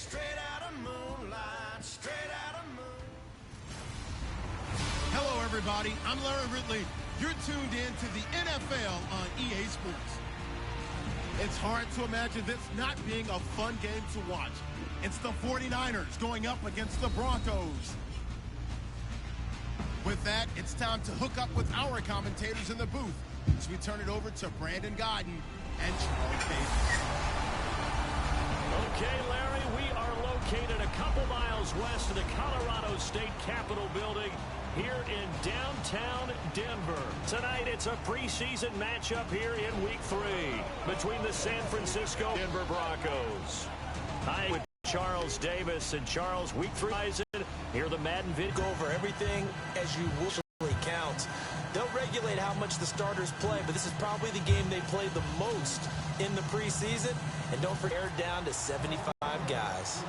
Straight out of moonlight, straight out of moon. Hello, everybody. I'm Larry Ridley. You're tuned in to the NFL on EA Sports. It's hard to imagine this not being a fun game to watch. It's the 49ers going up against the Broncos. With that, it's time to hook up with our commentators in the booth as we turn it over to Brandon Godden and Charles Davis. Okay, Larry, we are located a couple miles west of the Colorado State Capitol building here in downtown Denver. Tonight, it's a preseason matchup here in week 3 between the San Francisco Denver Broncos. Hi, with Charles Davis. And Charles, week 3, here the Madden vid go over everything as you usually count. They'll regulate how much the starters play, but this is probably the game they played the most in the preseason. And don't forget, aired down to 75 guys.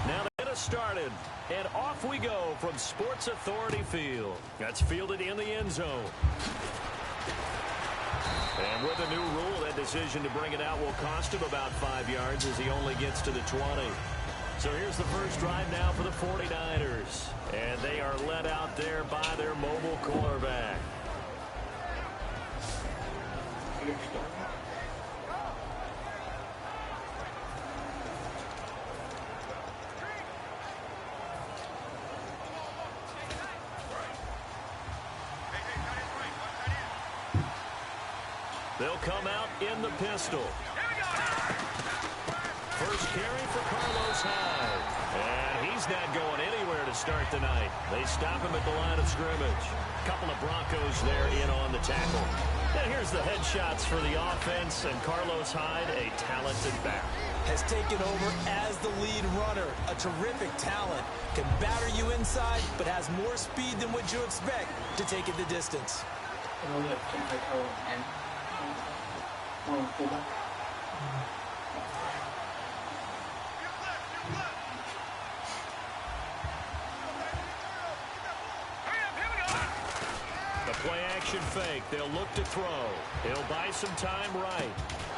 Now they get us started, and off we go from Sports Authority Field. That's fielded in the end zone. And with a new rule, that decision to bring it out will cost him about 5 yards as he only gets to the 20. So here's the first drive now for the 49ers. And they are led out there by their mobile quarterback. They'll come out in the pistol. First carry for Carlos Hyde. And he's not going anywhere to start the night. They stop him at the line of scrimmage. A couple of Broncos there in on the tackle. And here's the headshots for the offense. And Carlos Hyde, a talented back. Has taken over as the lead runner. A terrific talent. Can batter you inside, but has more speed than what you expect to take it the distance. The play-action fake. They'll look to throw. He'll buy some time right.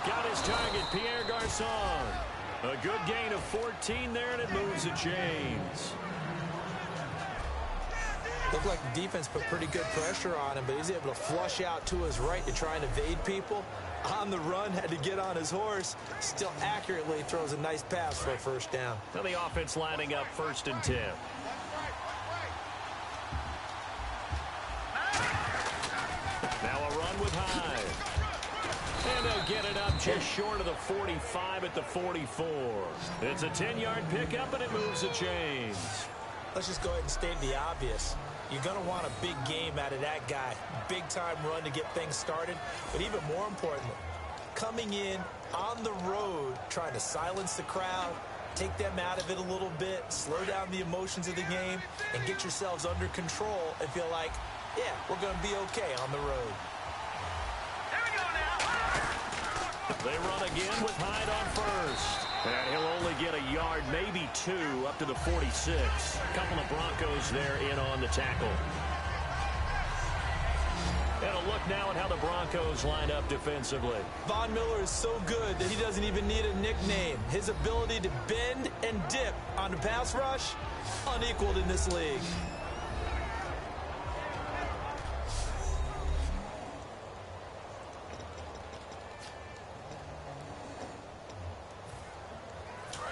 Got his target, Pierre Garçon. A good gain of 14 there, and it moves the chains. Looked like the defense put pretty good pressure on him, but he's able to flush out to his right to try and evade people. On the run, had to get on his horse. Still accurately throws a nice pass for a first down. Now the offense lining up 1st and 10. Now a run with Hyde. And they'll get it up just short of the 45 at the 44. It's a 10-yard pickup, and it moves the chains. Let's just go ahead and state the obvious. You're going to want a big game out of that guy. Big-time run to get things started. But even more importantly, coming in on the road, trying to silence the crowd, take them out of it a little bit, slow down the emotions of the game, and get yourselves under control and feel like, yeah, we're going to be okay on the road. Here we go now. They run again with Hyde on first. And he'll only get a yard, maybe 2, up to the 46. A couple of Broncos there in on the tackle. And a look now at how the Broncos line up defensively. Von Miller is so good that he doesn't even need a nickname. His ability to bend and dip on the pass rush, unequaled in this league.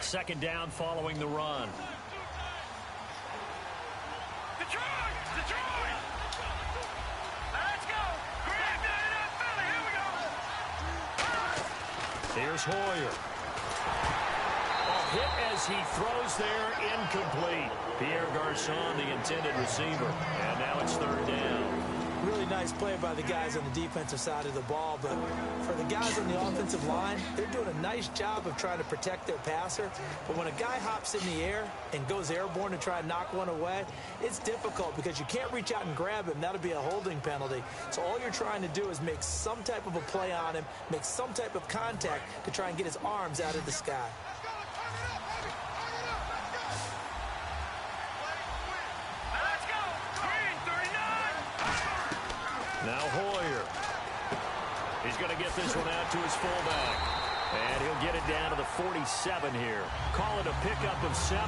Second down following the run. Detroit! Detroit! Let's go! Grab that Philly! Here we go! Here's Hoyer. A hit as he throws there, incomplete. Pierre Garçon, the intended receiver. And now it's 3rd down. Really nice play by the guys on the defensive side of the ball, but for the guys on the offensive line, they're doing a nice job of trying to protect their passer. But when a guy hops in the air and goes airborne to try and knock one away, it's difficult because you can't reach out and grab him. That'll be a holding penalty. So all you're trying to do is make some type of a play on him, make some type of contact to try and get his arms out of the sky. Now Hoyer. He's going to get this one out to his fullback. And he'll get it down to the 47 here. Call it a pickup of 7,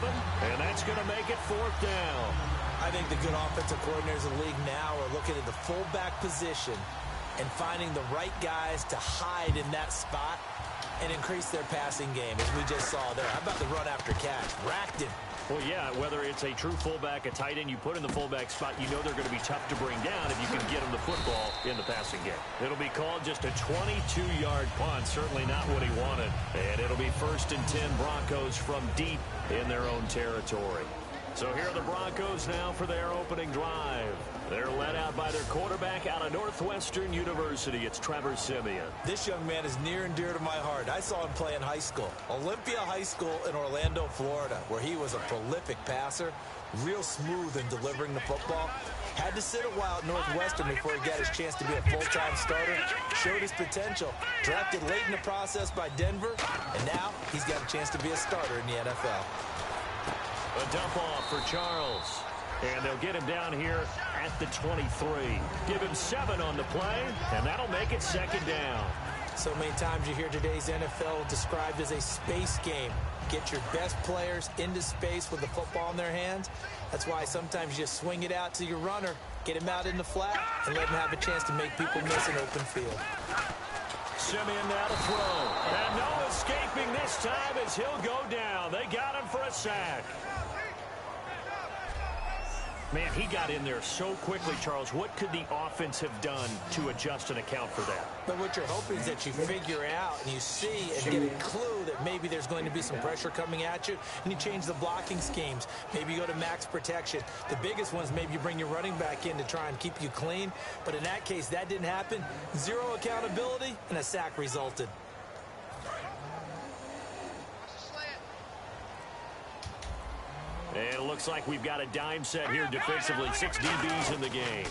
and that's going to make it 4th down. I think the good offensive coordinators in the league now are looking at the fullback position and finding the right guys to hide in that spot and increase their passing game, as we just saw there. How about the run after catch? Racked him. Well, yeah, whether it's a true fullback, a tight end you put in the fullback spot, you know they're going to be tough to bring down if you can get them the football in the passing game. It'll be called just a 22-yard punt, certainly not what he wanted. And it'll be 1st and 10 Broncos from deep in their own territory. So here are the Broncos now for their opening drive. They're led out by their quarterback out of Northwestern University. It's Trevor Siemian. This young man is near and dear to my heart. I saw him play in high school. Olympia High School in Orlando, Florida, where he was a prolific passer, real smooth in delivering the football. Had to sit a while at Northwestern before he got his chance to be a full-time starter. Showed his potential. Drafted late in the process by Denver, and now he's got a chance to be a starter in the NFL. A dump off for Charles. And they'll get him down here at the 23. Give him 7 on the play, and that'll make it 2nd down. So many times you hear today's NFL described as a space game. Get your best players into space with the football in their hands. That's why sometimes you just swing it out to your runner, get him out in the flat, and let him have a chance to make people miss an open field. Siemian now to throw. And no escaping this time as he'll go down. They got him for a sack. Man, he got in there so quickly, Charles. What could the offense have done to adjust and account for that? But what you're hoping is that you figure out and you see and get a clue that maybe there's going to be some pressure coming at you, and you change the blocking schemes. Maybe you go to max protection. The biggest ones, maybe you bring your running back in to try and keep you clean. But in that case, that didn't happen. 0 accountability, and a sack resulted. And it looks like we've got a dime set here defensively. 6 DBs in the game.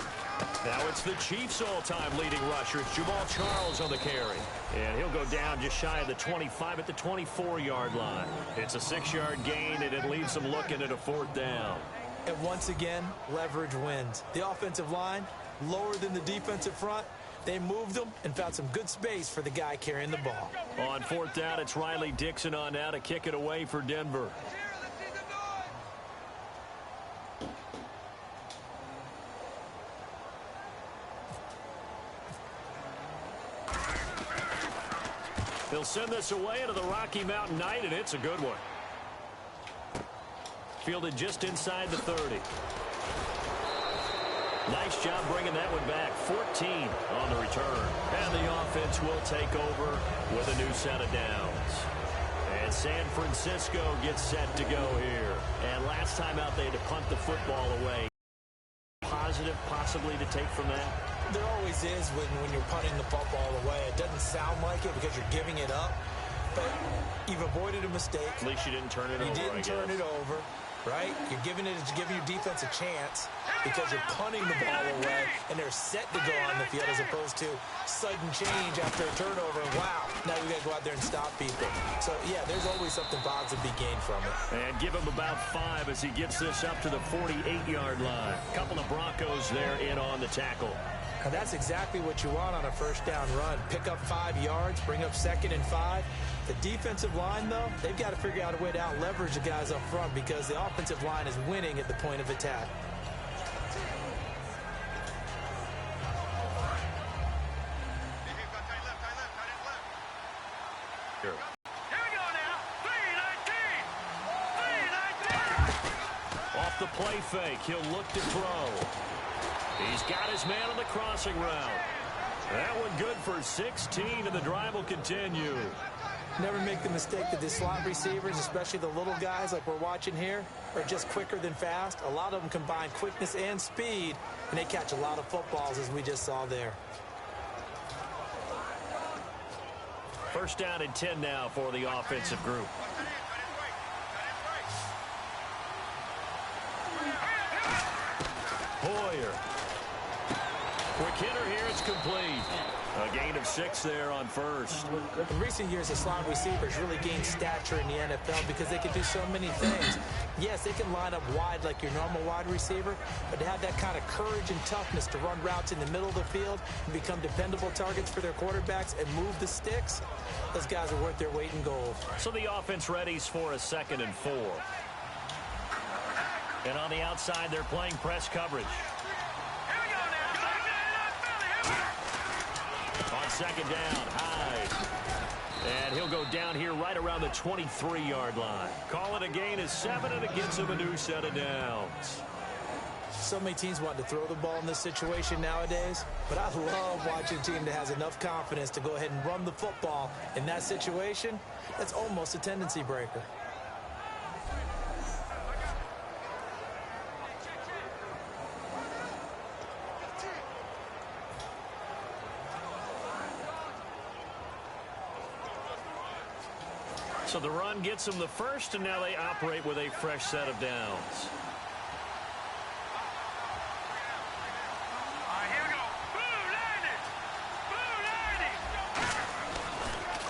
Now it's the Chiefs' all-time leading rusher. It's Jamal Charles on the carry. And he'll go down just shy of the 25 at the 24-yard line. It's a 6-yard gain, and it leaves them looking at a 4th down. And once again, leverage wins. The offensive line, lower than the defensive front. They moved them and found some good space for the guy carrying the ball. On 4th down, it's Riley Dixon on now to kick it away for Denver. They'll send this away into the Rocky Mountain Night, and it's a good one. Fielded just inside the 30. Nice job bringing that one back. 14 on the return. And the offense will take over with a new set of downs. And San Francisco gets set to go here. And last time out, they had to punt the football away. Positive possibly to take from that? There always is when you're punting the football away. It doesn't sound like it because you're giving it up, but you've avoided a mistake. At least you didn't turn it over. You didn't turn it over, right? You're giving your defense a chance because you're punting the ball away, and they're set to go on the field as opposed to sudden change after a turnover. And wow, now we got to go out there and stop people. So, yeah, there's always something positive to be gained from it. And give him about 5 as he gets this up to the 48-yard line. Couple of Broncos there in on the tackle. And that's exactly what you want on a 1st down run. Pick up 5 yards, bring up 2nd and 5. The defensive line, though, they've got to figure out a way to out-leverage the guys up front because the offensive line is winning at the point of attack. Here. Here we go now. 3-19. Off the play fake, he'll look to throw. He's got his man on the crossing route. That one good for 16, and the drive will continue. Never make the mistake that the slot receivers, especially the little guys like we're watching here, are just quicker than fast. A lot of them combine quickness and speed, and they catch a lot of footballs, as we just saw there. 1st down and 10 now for the offensive group. Hoyer. Quick hitter here, it's complete. A gain of 6 there on first. In recent years, the slot receivers really gained stature in the NFL because they can do so many things. Yes, they can line up wide like your normal wide receiver, but to have that kind of courage and toughness to run routes in the middle of the field and become dependable targets for their quarterbacks and move the sticks, those guys are worth their weight in gold. So the offense readies for a 2nd and 4. And on the outside, they're playing press coverage. On 2nd down, Hyde. And he'll go down here right around the 23-yard line. Call it a gain of 7, and it gets him a new set of downs. So many teams want to throw the ball in this situation nowadays, but I love watching a team that has enough confidence to go ahead and run the football. In that situation, that's almost a tendency breaker. So the run gets them the first, and now they operate with a fresh set of downs.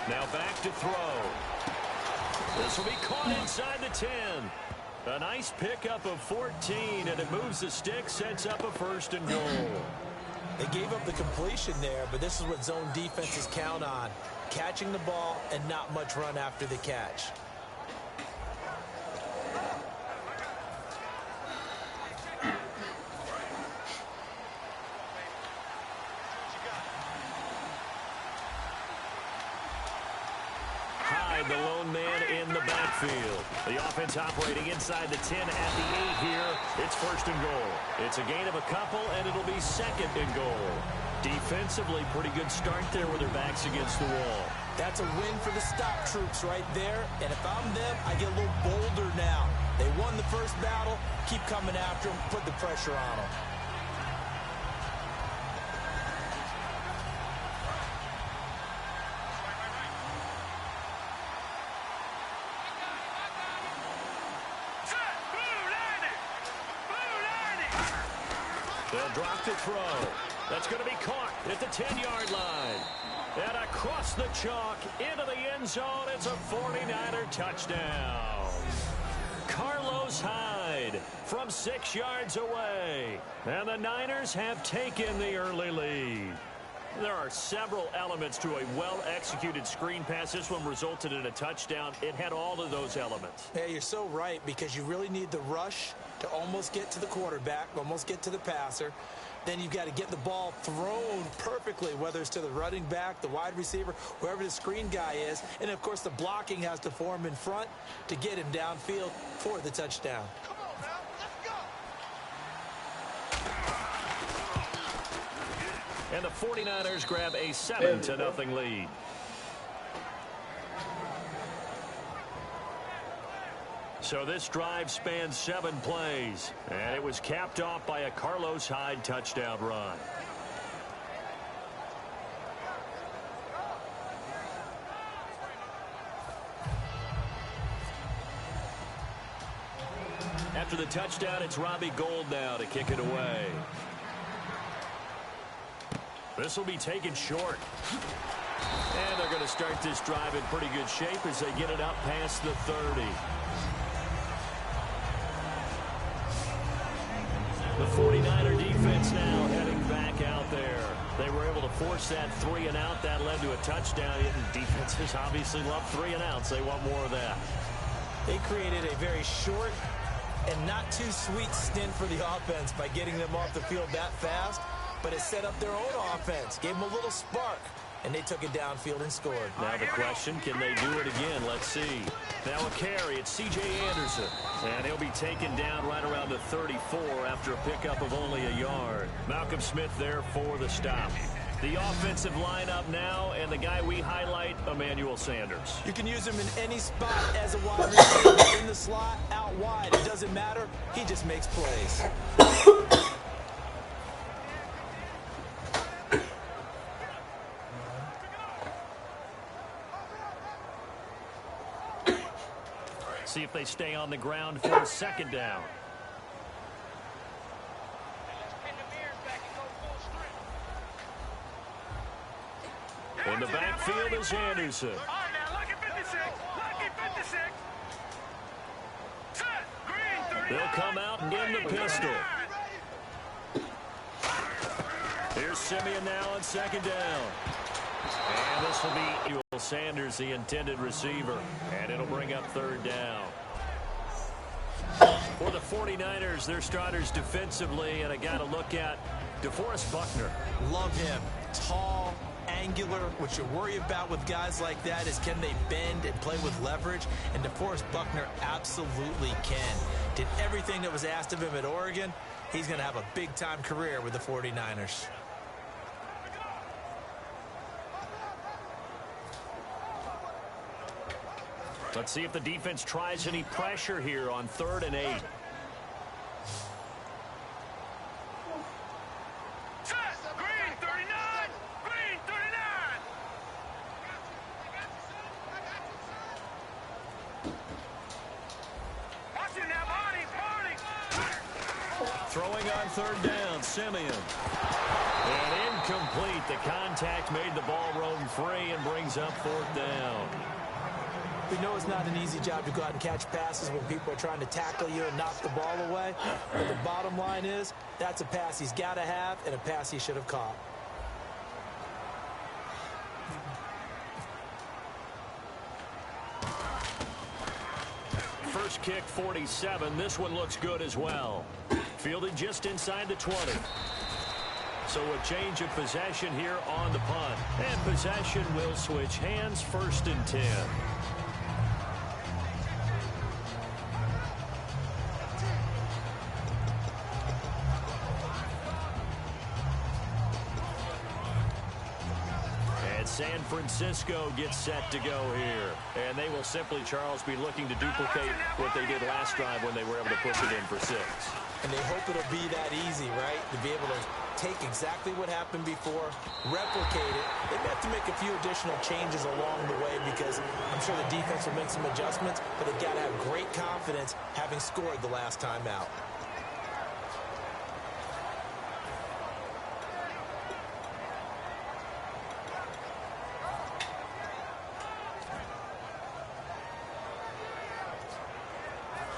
Now back to throw. This will be caught inside the 10. A nice pickup of 14, and it moves the stick, sets up a 1st and goal. They gave up the completion there, but this is what zone defenses count on. Catching the ball and not much run after the catch. Hyde, the lone man in the backfield. The offense operating inside the 10 at the 8 here. It's 1st and goal. It's a gain of a couple, and it'll be 2nd and goal. Defensively, pretty good start there with their backs against the wall. That's a win for the stop troops right there. And if I'm them, I get a little bolder now. They won the first battle. Keep coming after them. Put the pressure on them. They'll drop the throw. That's going to be caught at the 10-yard line. And across the chalk into the end zone. It's a 49er touchdown. Carlos Hyde from 6 yards away. And the Niners have taken the early lead. There are several elements to a well-executed screen pass. This one resulted in a touchdown. It had all of those elements. Yeah, you're so right, because you really need the rush to almost get to the quarterback, almost get to the passer. Then you've got to get the ball thrown perfectly, whether it's to the running back, the wide receiver, wherever the screen guy is. And, of course, the blocking has to form in front to get him downfield for the touchdown. Come on, now, let's go. And the 49ers grab a 7-0 lead. So this drive spans 7 plays, and it was capped off by a Carlos Hyde touchdown run. After the touchdown, it's Robbie Gould now to kick it away. This will be taken short. And they're going to start this drive in pretty good shape as they get it up past the 30. The 49er defense now heading back out there. They were able to force that 3 and out. That led to a touchdown. Defenses obviously love 3 and outs. They want more of that. They created a very short and not too sweet stint for the offense by getting them off the field that fast, but it set up their own offense, gave them a little spark, and they took it downfield and scored. Now the question, can they do it again? Let's see. Now a carry, it's C.J. Anderson. And he'll be taken down right around the 34 after a pickup of only a yard. Malcolm Smith there for the stop. The offensive lineup now, and the guy we highlight, Emmanuel Sanders. You can use him in any spot as a wide receiver, in the slot, out wide. It doesn't matter. He just makes plays. See if they stay on the ground for a 2nd down. In the backfield is Anderson. All right, now, lucky 56. Lucky 56. Set. Green 39. They'll come out in the pistol. Here's Simeon now on second down. And this will be Emmanuel Sanders, the intended receiver. And it'll bring up third down. For the 49ers, their starters defensively, and I got to look at DeForest Buckner. Love him. Tall, angular. What you worry about with guys like that is can they bend and play with leverage? And DeForest Buckner absolutely can. Did everything that was asked of him at Oregon. He's going to have a big-time career with the 49ers. Let's see if the defense tries any pressure here on 3rd and 8. Set. Green 39. Green 39. Watch it now, Barney. Throwing on 3rd down, Simeon. And incomplete. The contact made the ball roam free and brings up 4th down. We know it's not an easy job to go out and catch passes when people are trying to tackle you and knock the ball away. But the bottom line is, that's a pass he's got to have and a pass he should have caught. First kick, 47. This one looks good as well. Fielded just inside the 20. So a change of possession here on the punt. And possession will switch hands, 1st and 10. San Francisco gets set to go here. And they will simply, Charles, be looking to duplicate what they did last drive when they were able to push it in for 6. And they hope it'll be that easy, right? To be able to take exactly what happened before, replicate it. They have to make a few additional changes along the way because I'm sure the defense will make some adjustments, but they've got to have great confidence having scored the last time out.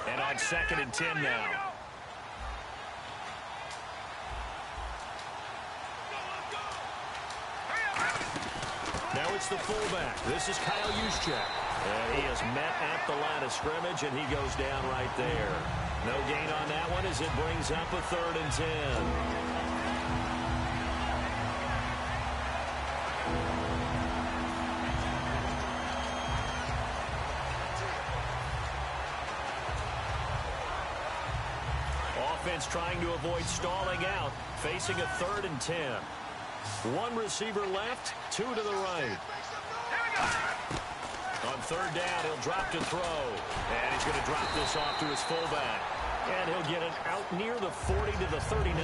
And on 2nd and 10 now. Now it's the fullback. This is Kyle Juszczyk. And he is met at the line of scrimmage, and he goes down right there. No gain on that one as it brings up a 3rd and 10. Offense trying to avoid stalling out, facing a 3rd and 10. One receiver left, 2 to the right. On 3rd down, he'll drop to throw. And he's going to drop this off to his fullback. And he'll get it out near the 40 to the 39.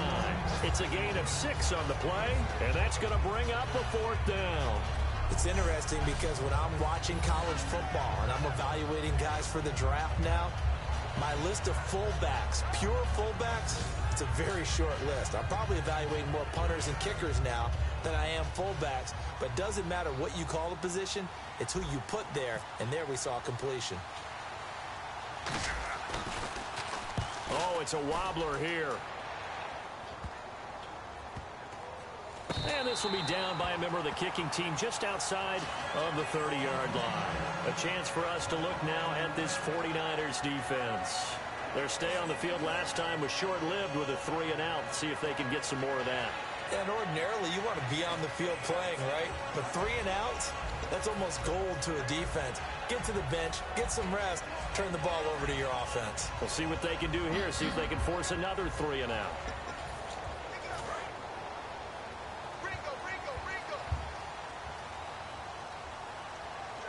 It's a gain of 6 on the play, and that's going to bring up a 4th down. It's interesting because when I'm watching college football and I'm evaluating guys for the draft now, my list of fullbacks, pure fullbacks, it's a very short list. I'm probably evaluating more punters and kickers now than I am fullbacks. But it doesn't matter what you call the position, it's who you put there. And there we saw completion. Oh, it's a wobbler here. And this will be down by a member of the kicking team just outside of the 30-yard line. A chance for us to look now at this 49ers defense. Their stay on the field last time was short-lived with a 3-and-out. See if they can get some more of that. And ordinarily, you want to be on the field playing, right? But 3-and-outs, that's almost gold to a defense. Get to the bench, get some rest, turn the ball over to your offense. We'll see what they can do here. See if they can force another 3-and-out.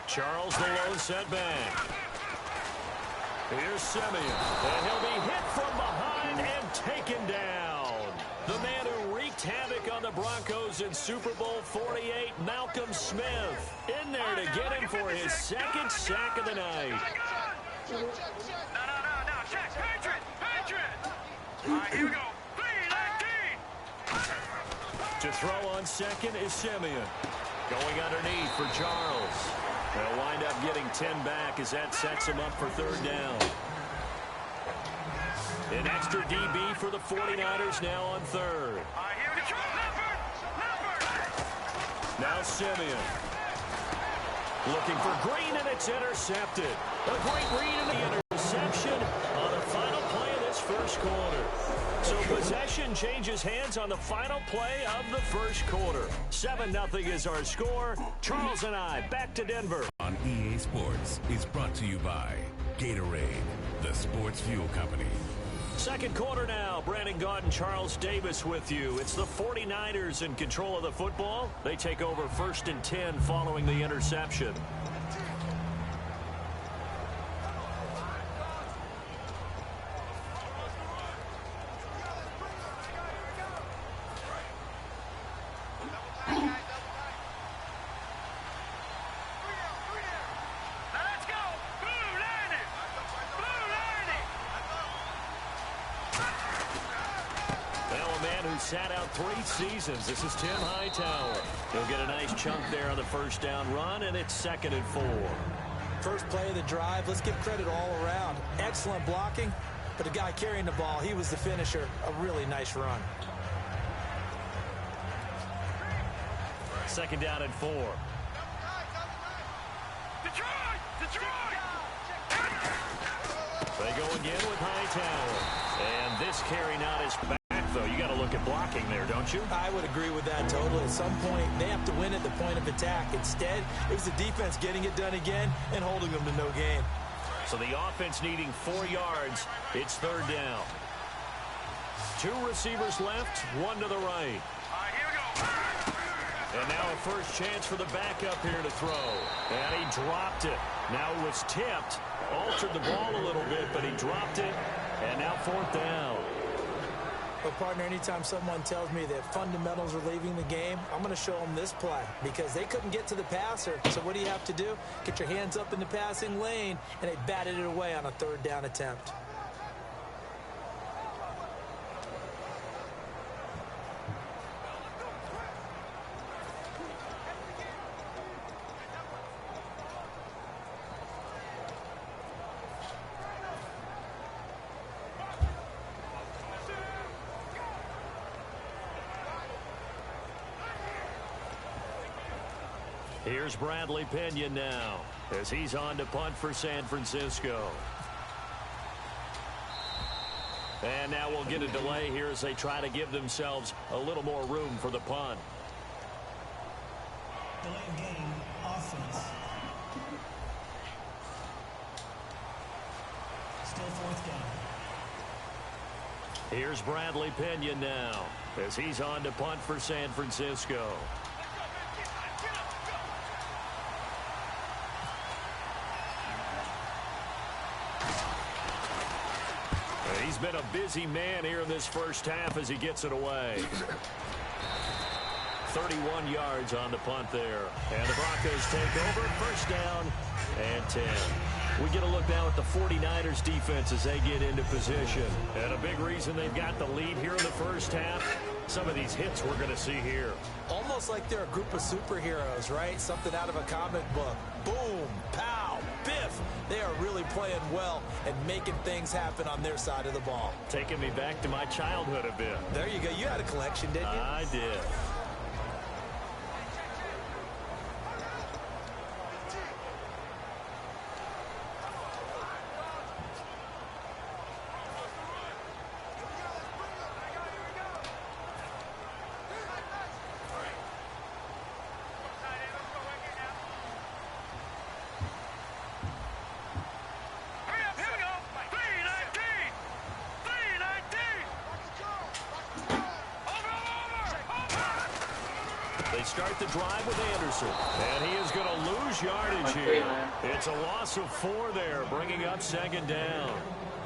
Charles, the low setback. Here's Simeon, and he'll be hit from behind and taken down. The man who wreaked havoc on the Broncos in Super Bowl 48, Malcolm Smith, in there to get him for his 2nd sack of the night. No. Check. Patriot. All right, here we go. 3-19. To throw on 2nd is Simeon. Going underneath for Charles. They'll wind up getting 10 back as that sets him up for third down. An extra DB for the 49ers now on third. Now Simeon. Looking for Green, and it's intercepted. A great read in the interception on the final play of this first quarter. So possession changes hands on the final play of the first quarter. 7-0 is our score. Charles and I back to Denver. On EA Sports is brought to you by Gatorade, the sports fuel company. Second quarter now. Brandon Gaudin, Charles Davis with you. It's the 49ers in control of the football. They take over 1st and 10 following the interception. Sat out 3 seasons. This is Tim Hightower. He'll get a nice chunk there on the first down run, and it's 2nd and 4. First play of the drive. Let's give credit all around. Excellent blocking, but the guy carrying the ball, he was the finisher. A really nice run. 2nd down and 4. They go again with Hightower. And this carry not as back, though. You got to look at blocking there, don't you? I would agree with that totally. At some point, they have to win at the point of attack. Instead, it was the defense getting it done again and holding them to no gain. So the offense needing 4 yards. It's 3rd down. 2 receivers left, 1 to the right. And now a first chance for the backup here to throw. And he dropped it. Now it was tipped. Altered the ball a little bit, but he dropped it. And now 4th down. But, partner, anytime someone tells me that fundamentals are leaving the game, I'm going to show them this play because they couldn't get to the passer. So what do you have to do? Get your hands up in the passing lane, and they batted it away on a 3rd down attempt. Here's Bradley Pinion now as he's on to punt for San Francisco. And now we'll get a delay here as they try to give themselves a little more room for the punt. Delay of game, offense. Still 4th down. Here's Bradley Pinion now as he's on to punt for San Francisco. He's been a busy man here in this first half as he gets it away. 31 yards on the punt there. And the Broncos take over. 1st down and 10. We get a look now at the 49ers defense as they get into position. And a big reason they've got the lead here in the first half, some of these hits we're going to see here. Almost like they're a group of superheroes, right? Something out of a comic book. Boom, pow, biff. They are really playing well and making things happen on their side of the ball. Taking me back to my childhood a bit. There you go. You had a collection, didn't you? I did. They start the drive with Anderson, and he is going to lose yardage here. It's a loss of 4 there, bringing up 2nd down.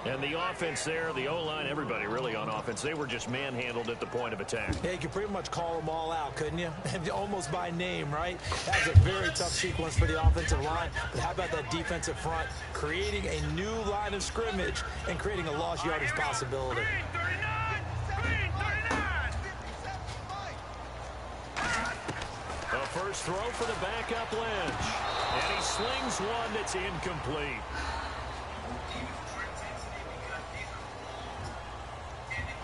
And the offense there, the O-line, everybody really on offense, they were just manhandled at the point of attack. Yeah, you could pretty much call them all out, couldn't you? Almost by name, right? That's a very tough sequence for the offensive line. But how about that defensive front creating a new line of scrimmage and creating a lost yardage possibility? First throw for the backup Lynch. And he slings one that's incomplete.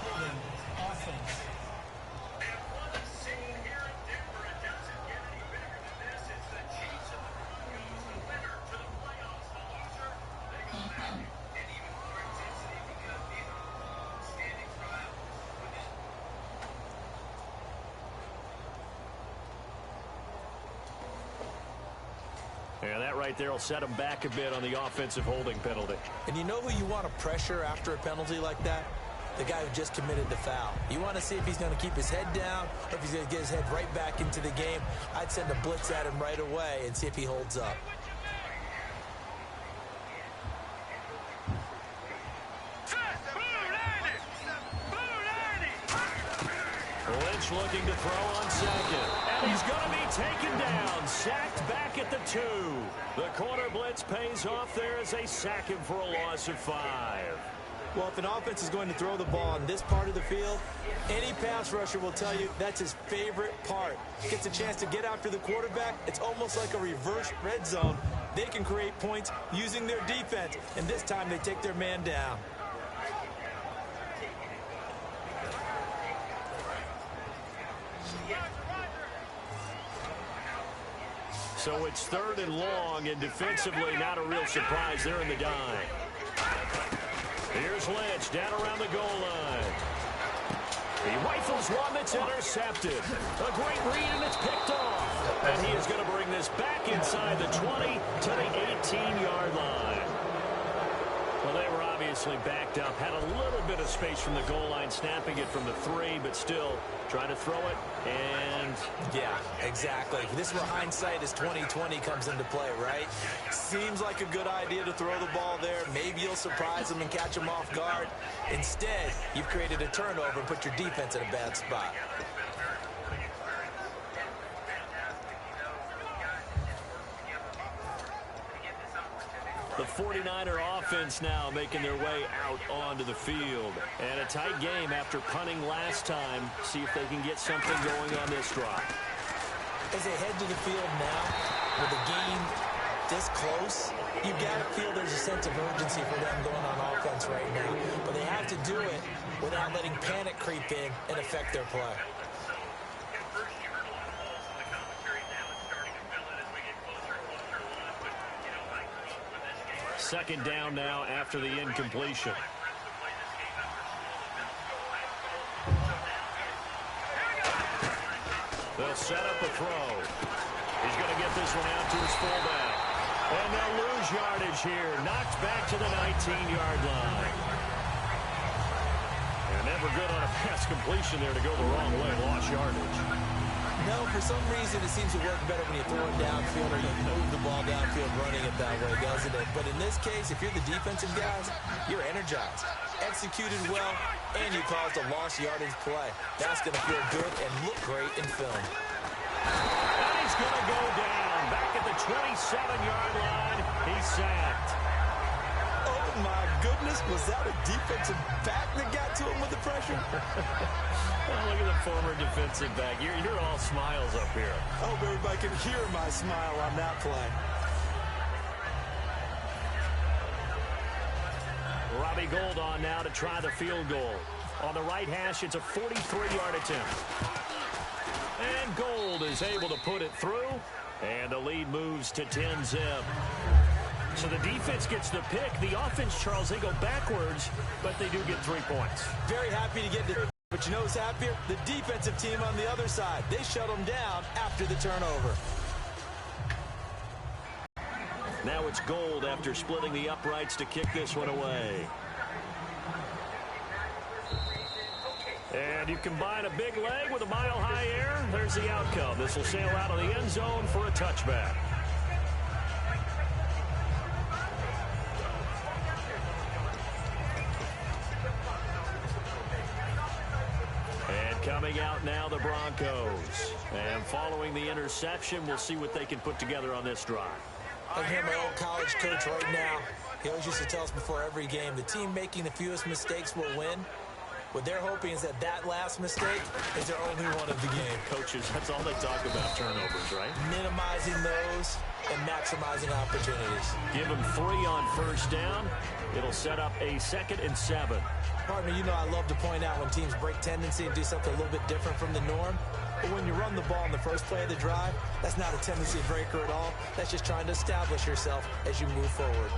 Holding offense. And that right there will set him back a bit on the offensive holding penalty. And you know who you want to pressure after a penalty like that? The guy who just committed the foul. You want to see if he's going to keep his head down or if he's going to get his head right back into the game. I'd send a blitz at him right away and see if he holds up. Lynch looking to throw on second. And he's going to be taken down. Sacked back at the 2. The corner blitz pays off there as they sack him for a loss of 5. Well, if an offense is going to throw the ball on this part of the field, any pass rusher will tell you that's his favorite part. Gets a chance to get after the quarterback. It's almost like a reverse red zone. They can create points using their defense, and this time they take their man down. So it's 3rd and long, and defensively not a real surprise. They're in the dime. Here's Lynch down around the goal line. He rifles one that's intercepted. A great read, and it's picked off. And he is going to bring this back inside the 20 to the 18-yard line. Well, they were obviously backed up. Had a little bit of space from the goal line, snapping it from the 3, but still trying to throw it. And yeah, exactly. This is where hindsight is 20/20 comes into play, right? Seems like a good idea to throw the ball there. Maybe you'll surprise them and catch them off guard. Instead, you've created a turnover and put your defense in a bad spot. The 49er offense now making their way out onto the field. And a tight game after punting last time. See if they can get something going on this drive. As they head to the field now, with the game this close, you've got to feel there's a sense of urgency for them going on offense right now. But they have to do it without letting panic creep in and affect their play. Second down now after the incompletion. They'll set up a throw. He's going to get this one out to his fullback. And they'll lose yardage here. Knocked back to the 19-yard line. And never good on a pass completion there to go the wrong way. Lost yardage. No, for some reason it seems to work better when you throw it downfield or you move the ball downfield running it that way, doesn't it? But in this case, if you're the defensive guys, you're energized, executed well, and you caused a lost yardage play. That's going to feel good and look great in film. And he's going to go down. Back at the 27-yard line, he's sacked. Oh, my goodness. Was that a defensive back that got to him with the pressure? Oh, look at the former defensive back. You're all smiles up here. I hope everybody can hear my smile on that play. Robbie Gould on now to try the field goal. On the right hash, it's a 43-yard attempt. And Gould is able to put it through. And the lead moves to 10-zip. So the defense gets the pick. The offense, Charles, they go backwards, but they do get 3 points. Very happy to get the... But you know who's happier? The defensive team on the other side. They shut them down after the turnover. Now it's Gould after splitting the uprights to kick this one away. And you combine a big leg with a mile-high air. There's the outcome. This will sail out of the end zone for a touchback. Coming out now, the Broncos. And following the interception, we'll see what they can put together on this drive. I hear my old college coach right now. He always used to tell us before every game, the team making the fewest mistakes will win. What they're hoping is that last mistake is their only one of the game. Coaches, that's all they talk about, turnovers, right? Minimizing those and maximizing opportunities. Give them 3 on first down. It'll set up a 2nd and 7. Partner, you know I love to point out when teams break tendency and do something a little bit different from the norm. But when you run the ball in the first play of the drive, that's not a tendency breaker at all. That's just trying to establish yourself as you move forward.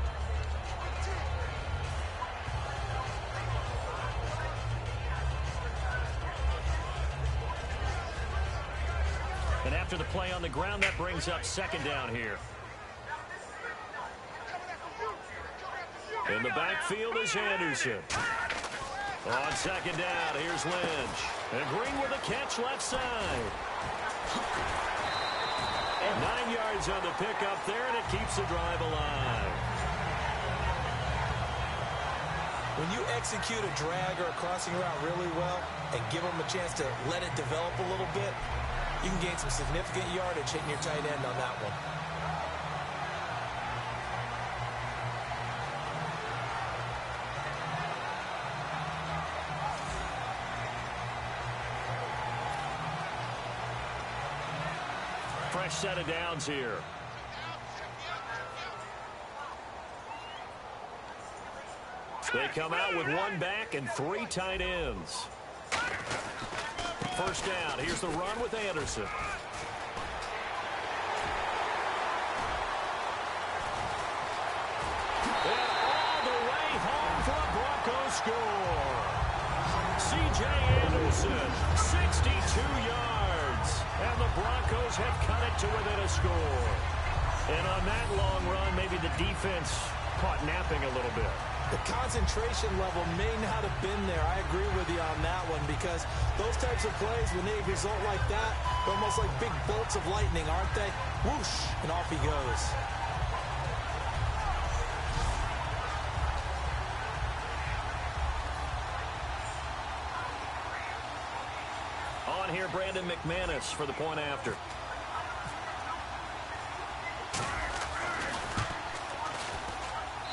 And after the play on the ground, that brings up 2nd down here. In the backfield is Anderson. On 2nd down, here's Lynch. And Green with a catch left side. 9 yards on the pickup there, and it keeps the drive alive. When you execute a drag or a crossing route really well and give them a chance to let it develop a little bit, you can gain some significant yardage hitting your tight end on that one. Fresh set of downs here. They come out with 1 back and 3 tight ends. First down. Here's the run with Anderson. And all the way home for a Broncos score. C.J. Anderson, 62 yards. And the Broncos have cut it to within a score. And on that long run, maybe the defense caught napping a little bit. The concentration level may not have been there. I agree with you on that one because those types of plays, when they result like that, they're almost like big bolts of lightning, aren't they? Whoosh, and off he goes. On here, Brandon McManus for the point after.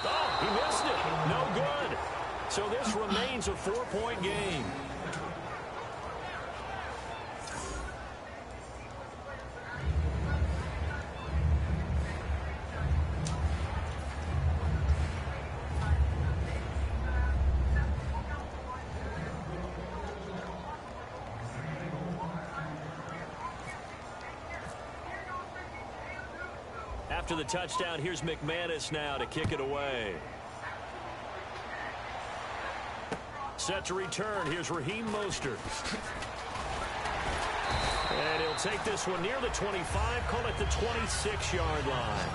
Oh, he missed it. No good. So this remains a 4-point game. After the touchdown, here's McManus now to kick it away. Set to return. Here's Raheem Mostert. And he'll take this one near the 25, call it the 26-yard line.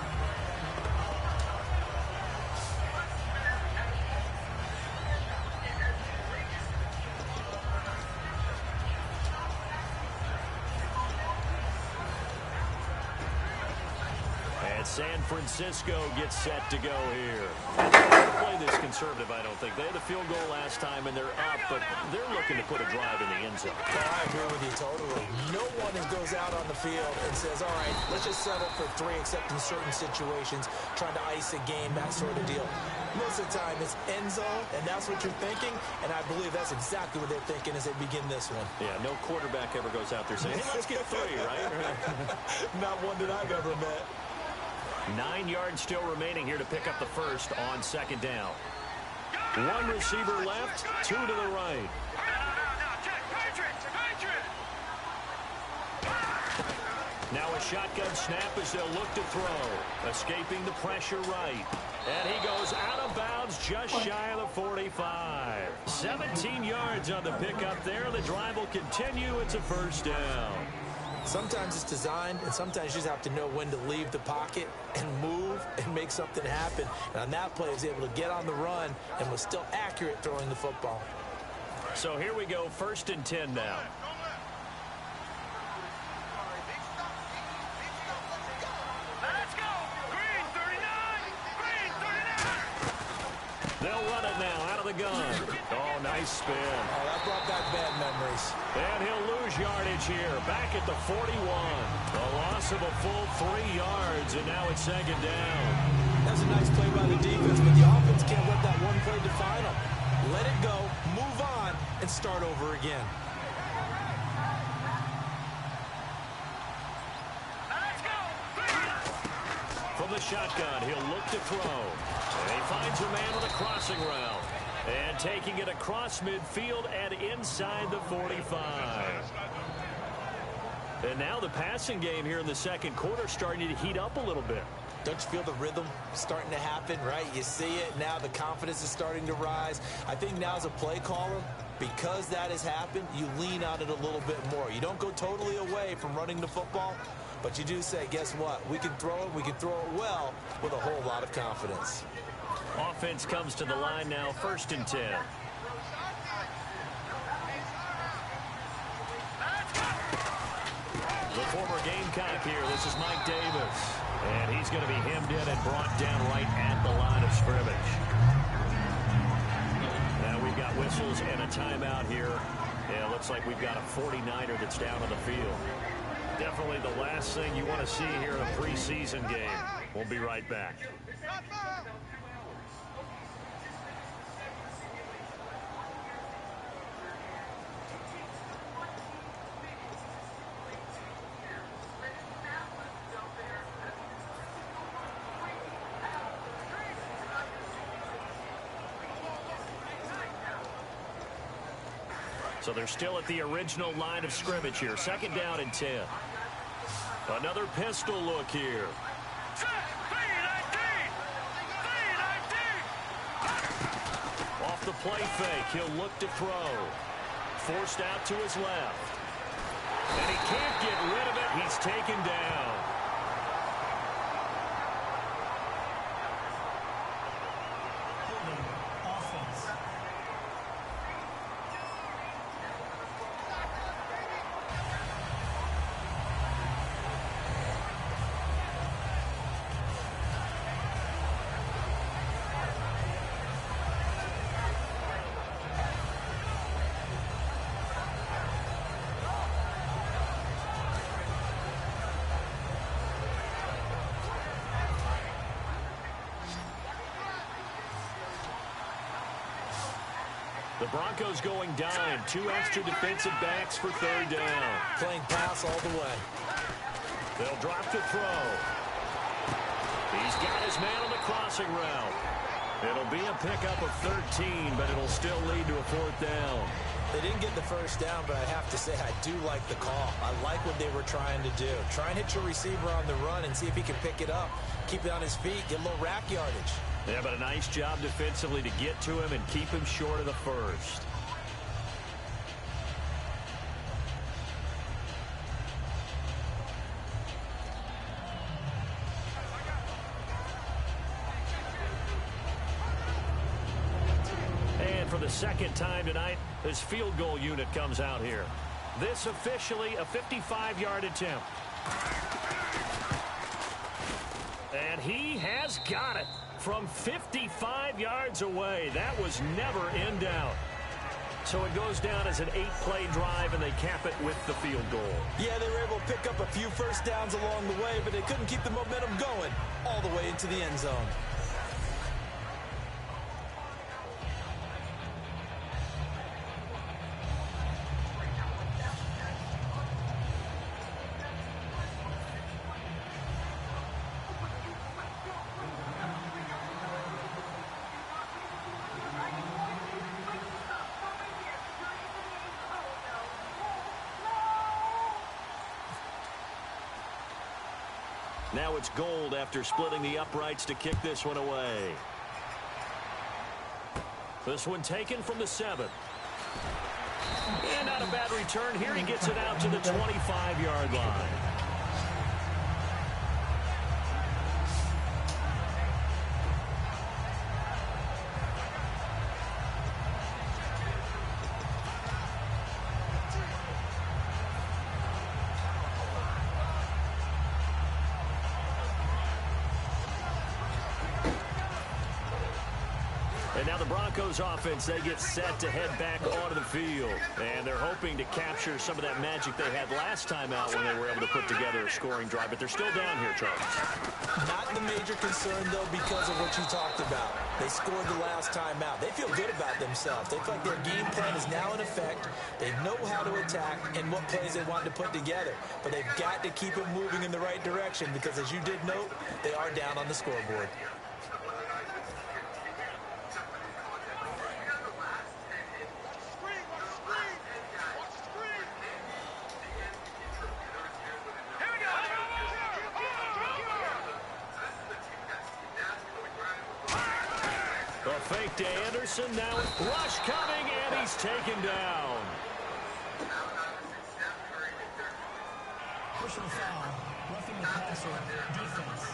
San Francisco gets set to go here. Play this conservative, I don't think. They had the field goal last time, and they're up, but they're looking to put a drive in the end zone. Oh, I agree with you totally. No one goes out on the field and says, all right, let's just settle for 3, except in certain situations, trying to ice a game, that sort of deal. Most of the time, it's end zone, and that's what you're thinking, and I believe that's exactly what they're thinking as they begin this one. Yeah, no quarterback ever goes out there saying, hey, let's get 3, right? Not one that I've ever met. 9 yards still remaining here to pick up the first on 2nd down. 1 receiver left, 2 to the right. Now a shotgun snap as they'll look to throw. Escaping the pressure right. And he goes out of bounds just shy of the 45. 17 yards on the pickup there. The drive will continue. It's a first down. Sometimes it's designed, and sometimes you just have to know when to leave the pocket and move and make something happen. And on that play, he was able to get on the run and was still accurate throwing the football. So here we go, 1st and 10 now. Let's go! Green 39! Green 39! They'll run it now out of the gun. Oh, nice spin. Oh, that brought back bad memories. And he'll lose yardage here, back at the 41. A loss of a full 3 yards, and now it's 2nd down. That's a nice play by the defense, but the offense can't let that one play define them. Let it go, move on, and and start over again. From the shotgun, he'll look to throw. And he finds a man with a crossing route. And taking it across midfield and inside the 45. And now the passing game here in the second quarter starting to heat up a little bit. Don't you feel the rhythm starting to happen, right? You see it. Now the confidence is starting to rise. I think now as a play caller, because that has happened, you lean on it a little bit more. You don't go totally away from running the football, but you do say, guess what? We can throw it. We can throw it well with a whole lot of confidence. Offense comes to the line now, 1st and 10. The former Gamecock here. This is Mike Davis. And he's going to be hemmed in and brought down right at the line of scrimmage. Now we've got whistles and a timeout here. Yeah, it looks like we've got a 49er that's down on the field. Definitely the last thing you want to see here in a preseason game. We'll be right back. So they're still at the original line of scrimmage here. 2nd down and 10. Another pistol look here. Off the play fake, he'll look to throw. Forced out to his left. And he can't get rid of it. He's taken down. The Broncos going dime. 2 extra defensive backs for 3rd down. Playing pass all the way. They'll drop to throw. He's got his man on the crossing route. It'll be a pickup of 13, but it'll still lead to a 4th down. They didn't get the 1st down, but I have to say I do like the call. I like what they were trying to do. Try and hit your receiver on the run and see if he can pick it up. Keep it on his feet, get a little rack yardage. Yeah, but a nice job defensively to get to him and keep him short of the 1st. And for the 2nd time tonight, his field goal unit comes out here. This officially a 55-yard attempt. And he has got it. From 55 yards away. That was never in doubt. So it goes down as an 8-play drive, and they cap it with the field goal. Yeah, they were able to pick up a few 1st downs along the way, but they couldn't keep the momentum going all the way into the end zone. Now it's Gold after splitting the uprights to kick this one away. This one taken from the 7. And not a bad return here. He gets it out to the 25-yard line. And now the Broncos offense, they get set to head back onto the field. And they're hoping to capture some of that magic they had last time out when they were able to put together a scoring drive. But they're still down here, Charles. Not the major concern, though, because of what you talked about. They scored the last time out. They feel good about themselves. They feel like their game plan is now in effect. They know how to attack and what plays they want to put together. But they've got to keep it moving in the right direction because, as you did note, they are down on the scoreboard. Fake to Anderson, now rush coming, and he's taken down. Personal foul, roughing the passer, defense.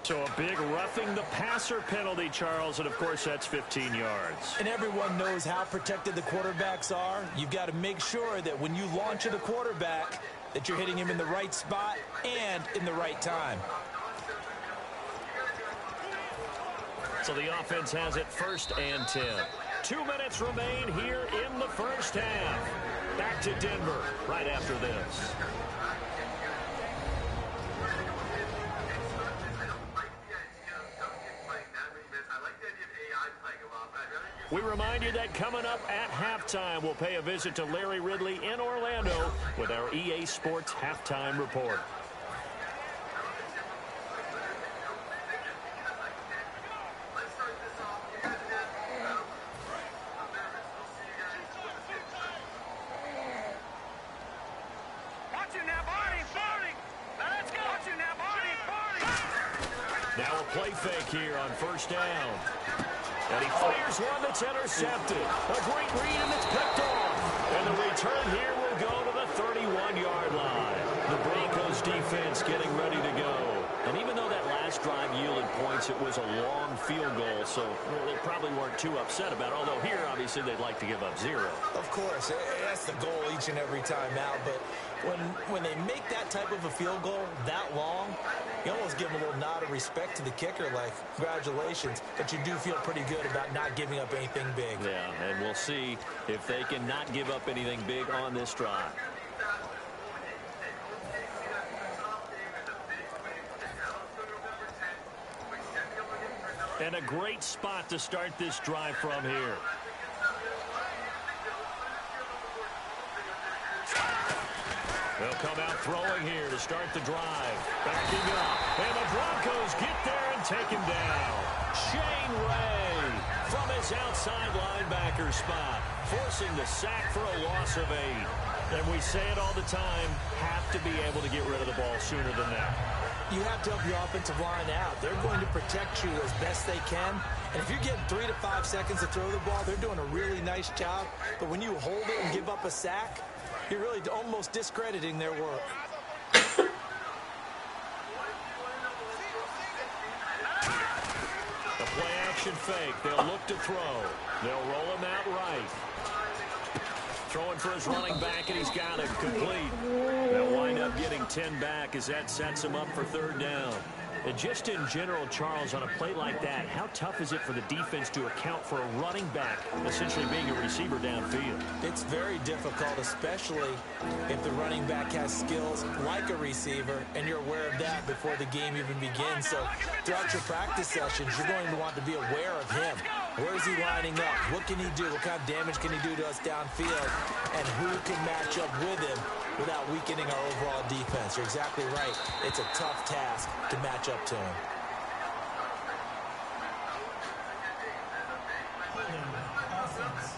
So a big roughing the passer penalty, Charles, and of course that's 15 yards. And everyone knows how protected the quarterbacks are. You've got to make sure that when you launch at a quarterback that you're hitting him in the right spot and in the right time. So the offense has it 1st and 10. 2 minutes remain here in the first half. Back to Denver right after this. We remind you that coming up at halftime, we'll pay a visit to Larry Ridley in Orlando with our EA Sports Halftime Report. Now a play fake here on 1st down. And he fires one that's intercepted. A great read, and it's picked off. And the return here will go to the 31-yard line. The Broncos defense getting ready to go. And even though that last drive yielded points, it was a long field goal, so they probably weren't too upset about it. Although here, obviously, they'd like to give up 0. Of course, that's the goal each and every time out. But when they make that type of a field goal that long, you almost give them a little nod of respect to the kicker, like, congratulations. But you do feel pretty good about not giving up anything big. Yeah, and we'll see if they can not give up anything big on this drive. And a great spot to start this drive from here. They'll come out throwing here to start the drive. Backing up. And the Broncos get there and take him down. Shane Ray from his outside linebacker spot, forcing the sack for a loss of 8. And we say it all the time, have to be able to get rid of the ball sooner than that. You have to help your offensive line out. They're going to protect you as best they can. And if you're getting 3 to 5 seconds to throw the ball, they're doing a really nice job. But when you hold it and give up a sack, you're really almost discrediting their work. The play action fake. They'll look to throw. They'll roll him out right. Throwing for his running back, and he's got it complete. They'll wind up getting 10 back as that sets him up for 3rd down. And just in general, Charles, on a play like that, how tough is it for the defense to account for a running back essentially being a receiver downfield? It's very difficult, especially if the running back has skills like a receiver, and you're aware of that before the game even begins. So throughout your practice sessions, you're going to want to be aware of him. Where is he lining up? What can he do? What kind of damage can he do to us downfield? And who can match up with him without weakening our overall defense? You're exactly right. It's a tough task to match up to him. Offense.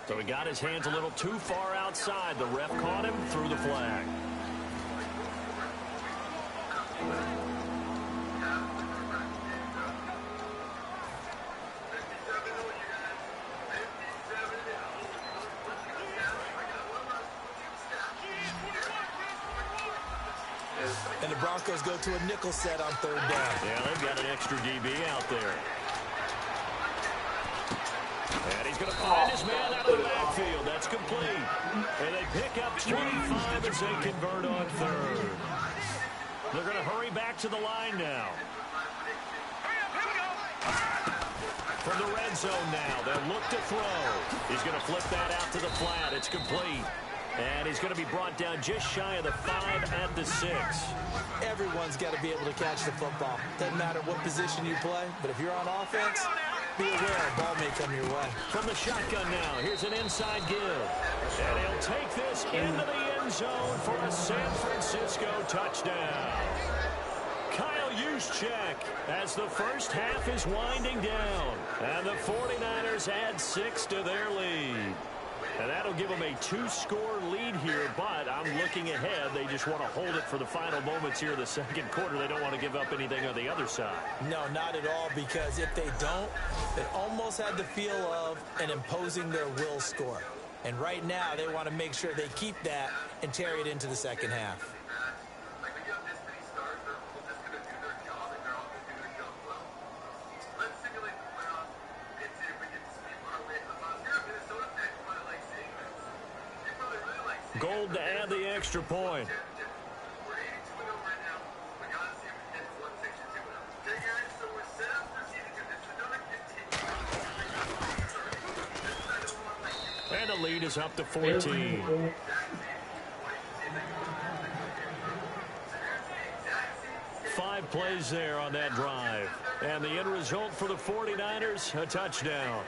So he got his hands a little too far outside. The ref caught him, threw the flag. And the Broncos go to a nickel set on 3rd down. Yeah, they've got an extra DB out there. And he's going to find his man out of the backfield. That's complete. And they pick up 25 as they convert on third. They're going to hurry back to the line now. From the red zone now, they'll look to throw. He's going to flip that out to the flat. It's complete. And he's going to be brought down just shy of the 5 and the 6. Everyone's got to be able to catch the football. Doesn't matter what position you play, but if you're on offense, be aware a ball may come your way. From the shotgun now, here's an inside give. And he'll take this into the end zone for a San Francisco touchdown. Kyle Juszczyk as the first half is winding down. And the 49ers add 6 to their lead. And that'll give them a 2-score lead here, but I'm looking ahead. They just want to hold it for the final moments here in the second quarter. They don't want to give up anything on the other side. No, not at all, because if they don't, it almost had the feel of an imposing their will score. And right now, they want to make sure they keep that and carry it into the second half. Gold to add the extra point. And the lead is up to 14. 5 plays there on that drive. And the end result for the 49ers, a touchdown.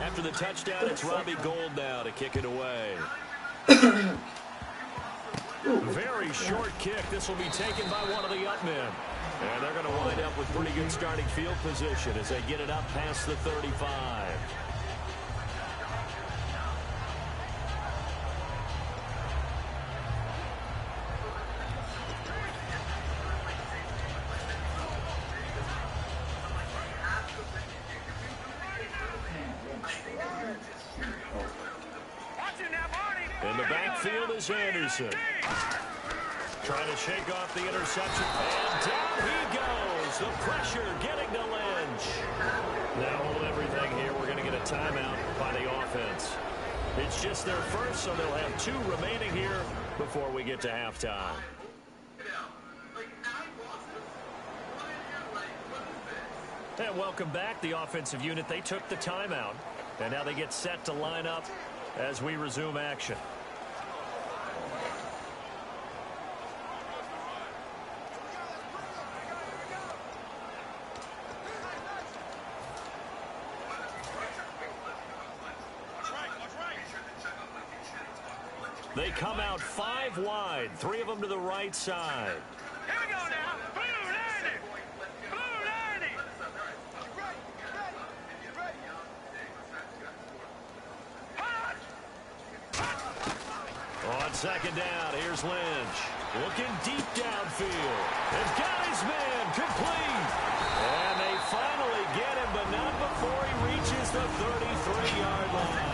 After the touchdown, it's Robbie Gould now to kick it away. Very short kick. This will be taken by one of the up men. And they're going to wind up with pretty good starting field position as they get it up past the 35. In the backfield is Anderson. Trying to shake off the interception. And down he goes. The pressure getting to Lynch. Now hold everything here. We're going to get a timeout by the offense. It's just their first, so they'll have 2 remaining here before we get to halftime. And welcome back, the offensive unit. They took the timeout, and now they get set to line up as we resume action. They come out 5 wide, 3 of them to the right side. Here we go now. Blue 90. Blue 90. On second down, here's Lynch. Looking deep downfield. And got his man complete. And they finally get him, but not before he reaches the 33-yard line.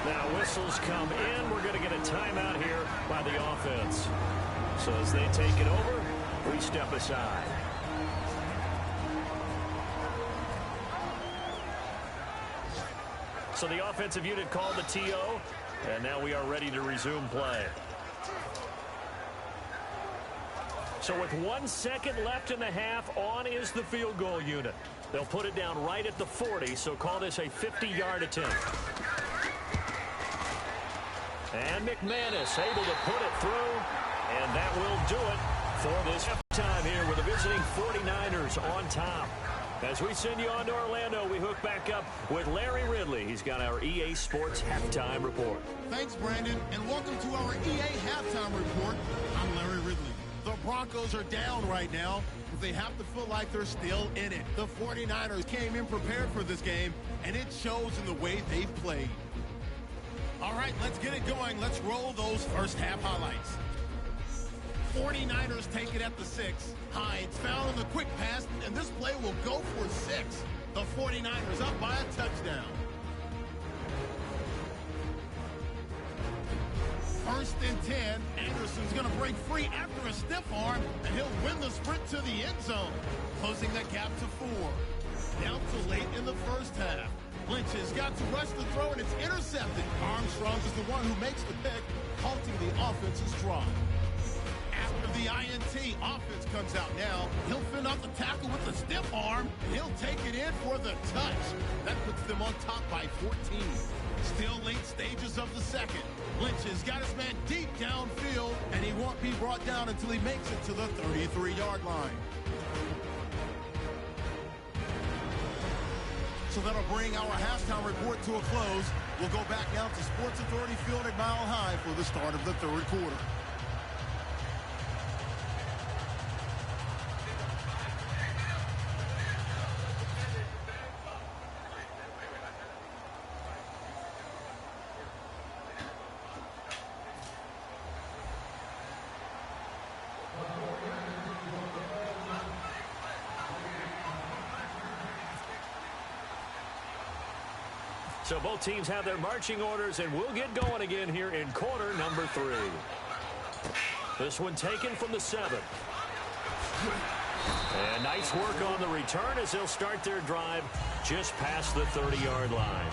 Now whistles come in. We're going to get a timeout here by the offense. So as they take it over, we step aside. So the offensive unit called the TO, and now we are ready to resume play. So with 1 second left in the half, on is the field goal unit. They'll put it down right at the 40, so call this a 50-yard attempt. And McManus able to put it through, and that will do it for this time here with the visiting 49ers on top. As we send you on to Orlando, we hook back up with Larry Ridley. He's got our EA Sports Halftime Report. Thanks, Brandon, and welcome to our EA Halftime Report. I'm Larry Ridley. The Broncos are down right now, but they have to feel like they're still in it. The 49ers came in prepared for this game, and it shows in the way they've played. All right, let's get it going. Let's roll those first half highlights. 49ers take it at the 6. Hines found on the quick pass, and this play will go for 6. The 49ers up by a touchdown. First and 10. Anderson's going to break free after a stiff arm, and he'll win the sprint to the end zone, closing that gap to 4. Down to late in the first half. Lynch has got to rush the throw, and it's intercepted. Armstrong is the one who makes the pick, halting the offense's drive. After the INT, offense comes out now. He'll fend off the tackle with a stiff arm, and he'll take it in for the touch. That puts them on top by 14. Still late stages of the second. Lynch has got his man deep downfield, and he won't be brought down until he makes it to the 33-yard line. So that'll bring our halftime report to a close. We'll go back now to Sports Authority Field at Mile High for the start of the third quarter. So both teams have their marching orders, and we'll get going again here in quarter number 3. This one taken from the 7. And nice work on the return as they'll start their drive just past the 30-yard line.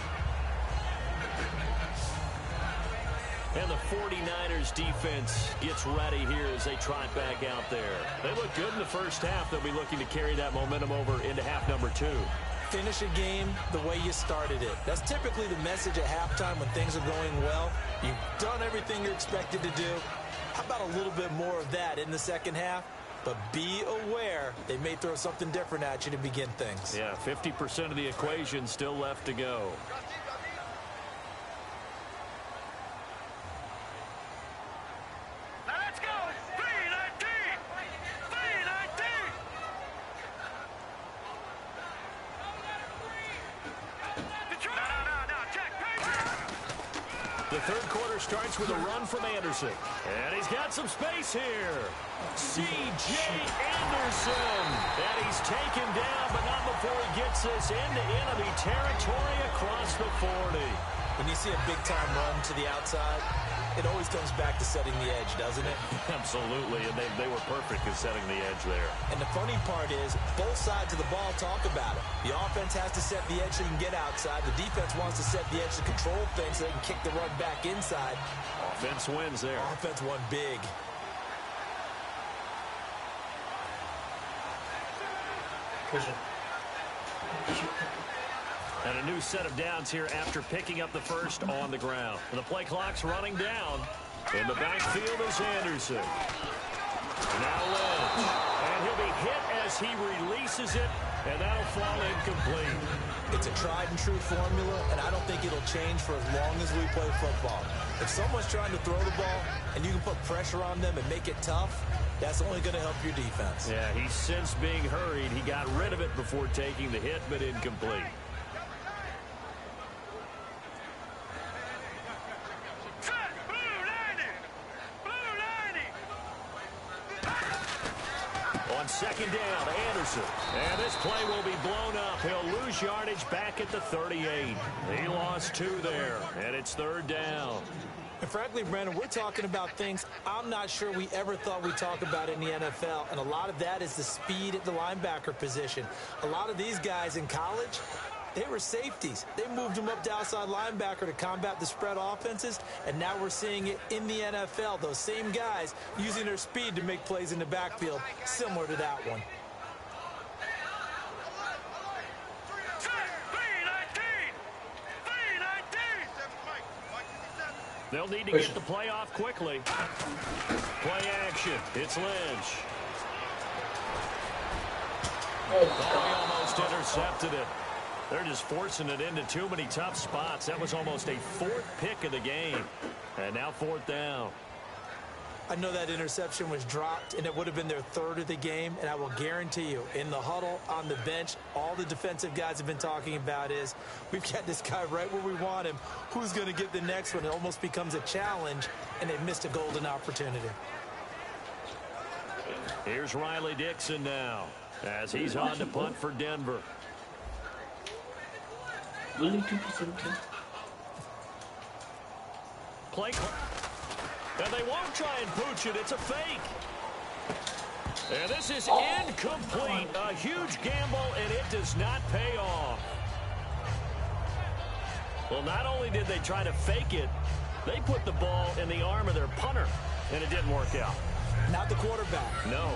And the 49ers defense gets ready here as they trot back out there. They look good in the first half. They'll be looking to carry that momentum over into half number 2. Finish a game the way you started it. That's typically the message at halftime when things are going well. You've done everything you're expected to do. How about a little bit more of that in the second half? But be aware they may throw something different at you to begin things. Yeah, 50% of the equation still left to go. The third quarter starts with a run from Anderson. And he's got some space here. C.J. Anderson. And he's taken down, but not before he gets this into enemy territory across the 40. When you see a big-time run to the outside, it always comes back to setting the edge, doesn't it? Absolutely, and they were perfect in setting the edge there. And the funny part is, both sides of the ball talk about it. The offense has to set the edge so you can get outside. The defense wants to set the edge to control things so they can kick the run back inside. Offense wins there. Offense won big. And a new set of downs here after picking up the first on the ground. And the play clock's running down. In the backfield is Anderson. Now Lynch. And he'll be hit as he releases it, and that'll fall incomplete. It's a tried-and-true formula, and I don't think it'll change for as long as we play football. If someone's trying to throw the ball and you can put pressure on them and make it tough, that's only going to help your defense. Yeah, he's since being hurried. He got rid of it before taking the hit, but incomplete. On second down, Anderson. And this play will be blown up. He'll lose yardage back at the 38. He lost 2 there, and it's third down. And frankly, Brandon, we're talking about things I'm not sure we ever thought we'd talk about in the NFL, and a lot of that is the speed at the linebacker position. A lot of these guys in college, they were safeties. They moved them up to outside linebacker to combat the spread offenses, and now we're seeing it in the NFL. Those same guys using their speed to make plays in the backfield, similar to that one. They'll need to get the play off quickly. Play action. It's Lynch. Oh, he almost intercepted it. They're just forcing it into too many tough spots. That was almost a 4th pick of the game. And now 4th down. I know that interception was dropped, and it would have been their 3rd of the game, and I will guarantee you, in the huddle, on the bench, all the defensive guys have been talking about is, we've got this guy right where we want him. Who's going to get the next one? It almost becomes a challenge, and they've missed a golden opportunity. Here's Riley Dixon now, as he's on to punt for Denver. Only 2%. Play. And they won't try and pooch it. It's a fake. And this is incomplete. A huge gamble, and it does not pay off. Well, not only did they try to fake it, they put the ball in the arm of their punter, and it didn't work out. Not the quarterback. No.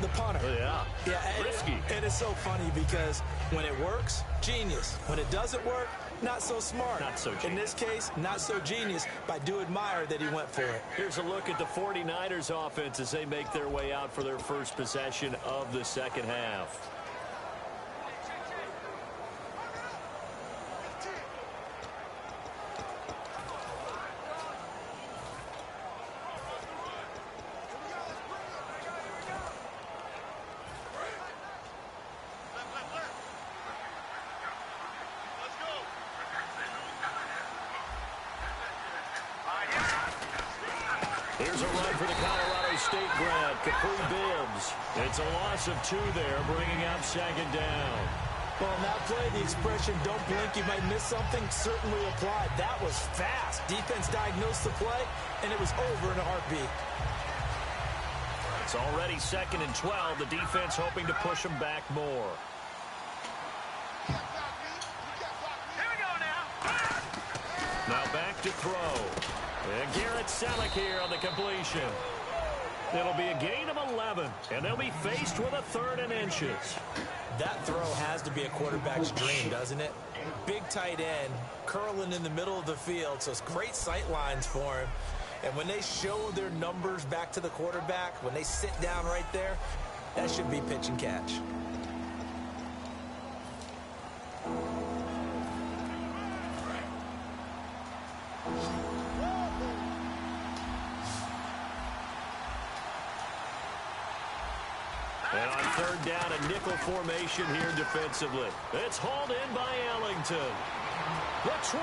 The punter. Yeah. Yeah. Risky. And it's so funny because when it works, genius. When it doesn't work, not so smart. Not so genius. In this case, not so genius, but I do admire that he went for it. Here's a look at the 49ers offense as they make their way out for their first possession of the second half. Here's a run for the Colorado State grad, Capri Bibbs. It's a loss of 2 there, bringing up second down. Well, on that play, the expression, don't blink, you might miss something, certainly applied. That was fast. Defense diagnosed the play, and it was over in a heartbeat. It's already 2nd and 12. The defense hoping to push them back more. Here we go now. Now back to throw. And Garrett Selleck here on the completion. It'll be a gain of 11, and they'll be faced with a 3rd and inches. That throw has to be a quarterback's dream, doesn't it? Big tight end, curling in the middle of the field, so it's great sight lines for him. And when they show their numbers back to the quarterback, when they sit down right there, that should be pitch and catch. And on 3rd down, a nickel formation here defensively. It's hauled in by Ellington. The 20.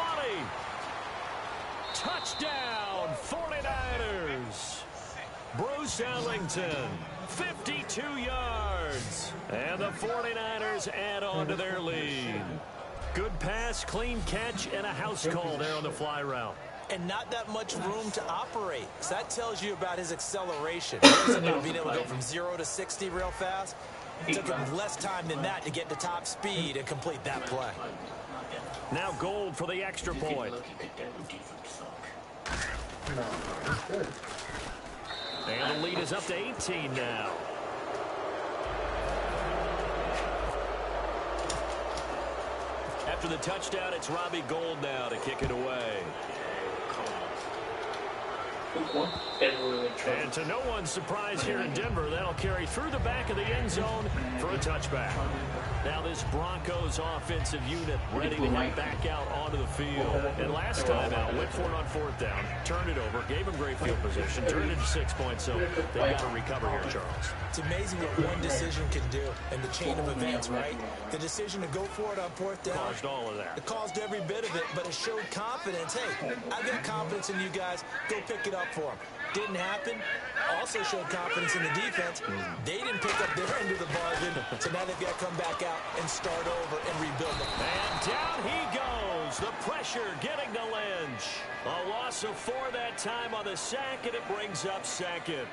Touchdown, 49ers. Bruce Ellington, 52 yards. And the 49ers add on to their lead. Good pass, clean catch, and a house call there on the fly route. And not that much room to operate. So that tells you about his acceleration. It wasn't about being able to go from 0 to 60 real fast. It took him less time than that to get to top speed and complete that play. Now Gold for the extra point. And the lead is up to 18 now. After the touchdown, it's Robbie Gold now to kick it away. And to no one's surprise here in Denver, that'll carry through the back of the end zone for a touchback. Now this Broncos offensive unit ready to head back out onto the field. And last time out, went for it on 4th down, turned it over, gave them great field position, turned it into 6 points, so they've got to recover here, Charles. It's amazing what one decision can do in the chain of events, right? The decision to go for it on 4th down. Caused all of that. It caused every bit of it, but it showed confidence. Hey, I've got confidence in you guys. Go pick it up for them. Didn't happen. Also showed confidence in the defense. They didn't pick up their end of the bargain, so now they've got to come back out and start over and rebuild it. And down he goes. The pressure getting to Lynch. A loss of 4 that time on the sack, and it brings up 2nd.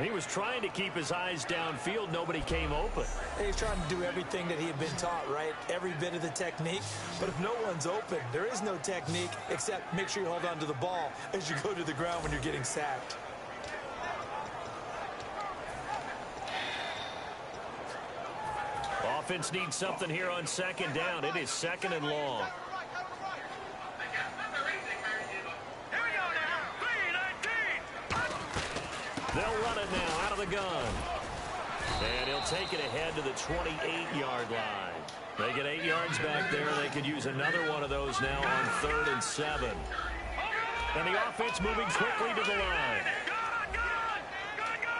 He was trying to keep his eyes downfield. Nobody came open. He's trying to do everything that he had been taught, right? Every bit of the technique. But if no one's open, there is no technique except make sure you hold on to the ball as you go to the ground when you're getting sacked. Offense needs something here on 2nd down. It is 2nd and long. They'll run it now out of the gun. And he'll take it ahead to the 28-yard line. They get 8 yards back there. They could use another one of those now on 3rd and 7. And the offense moving quickly to the line.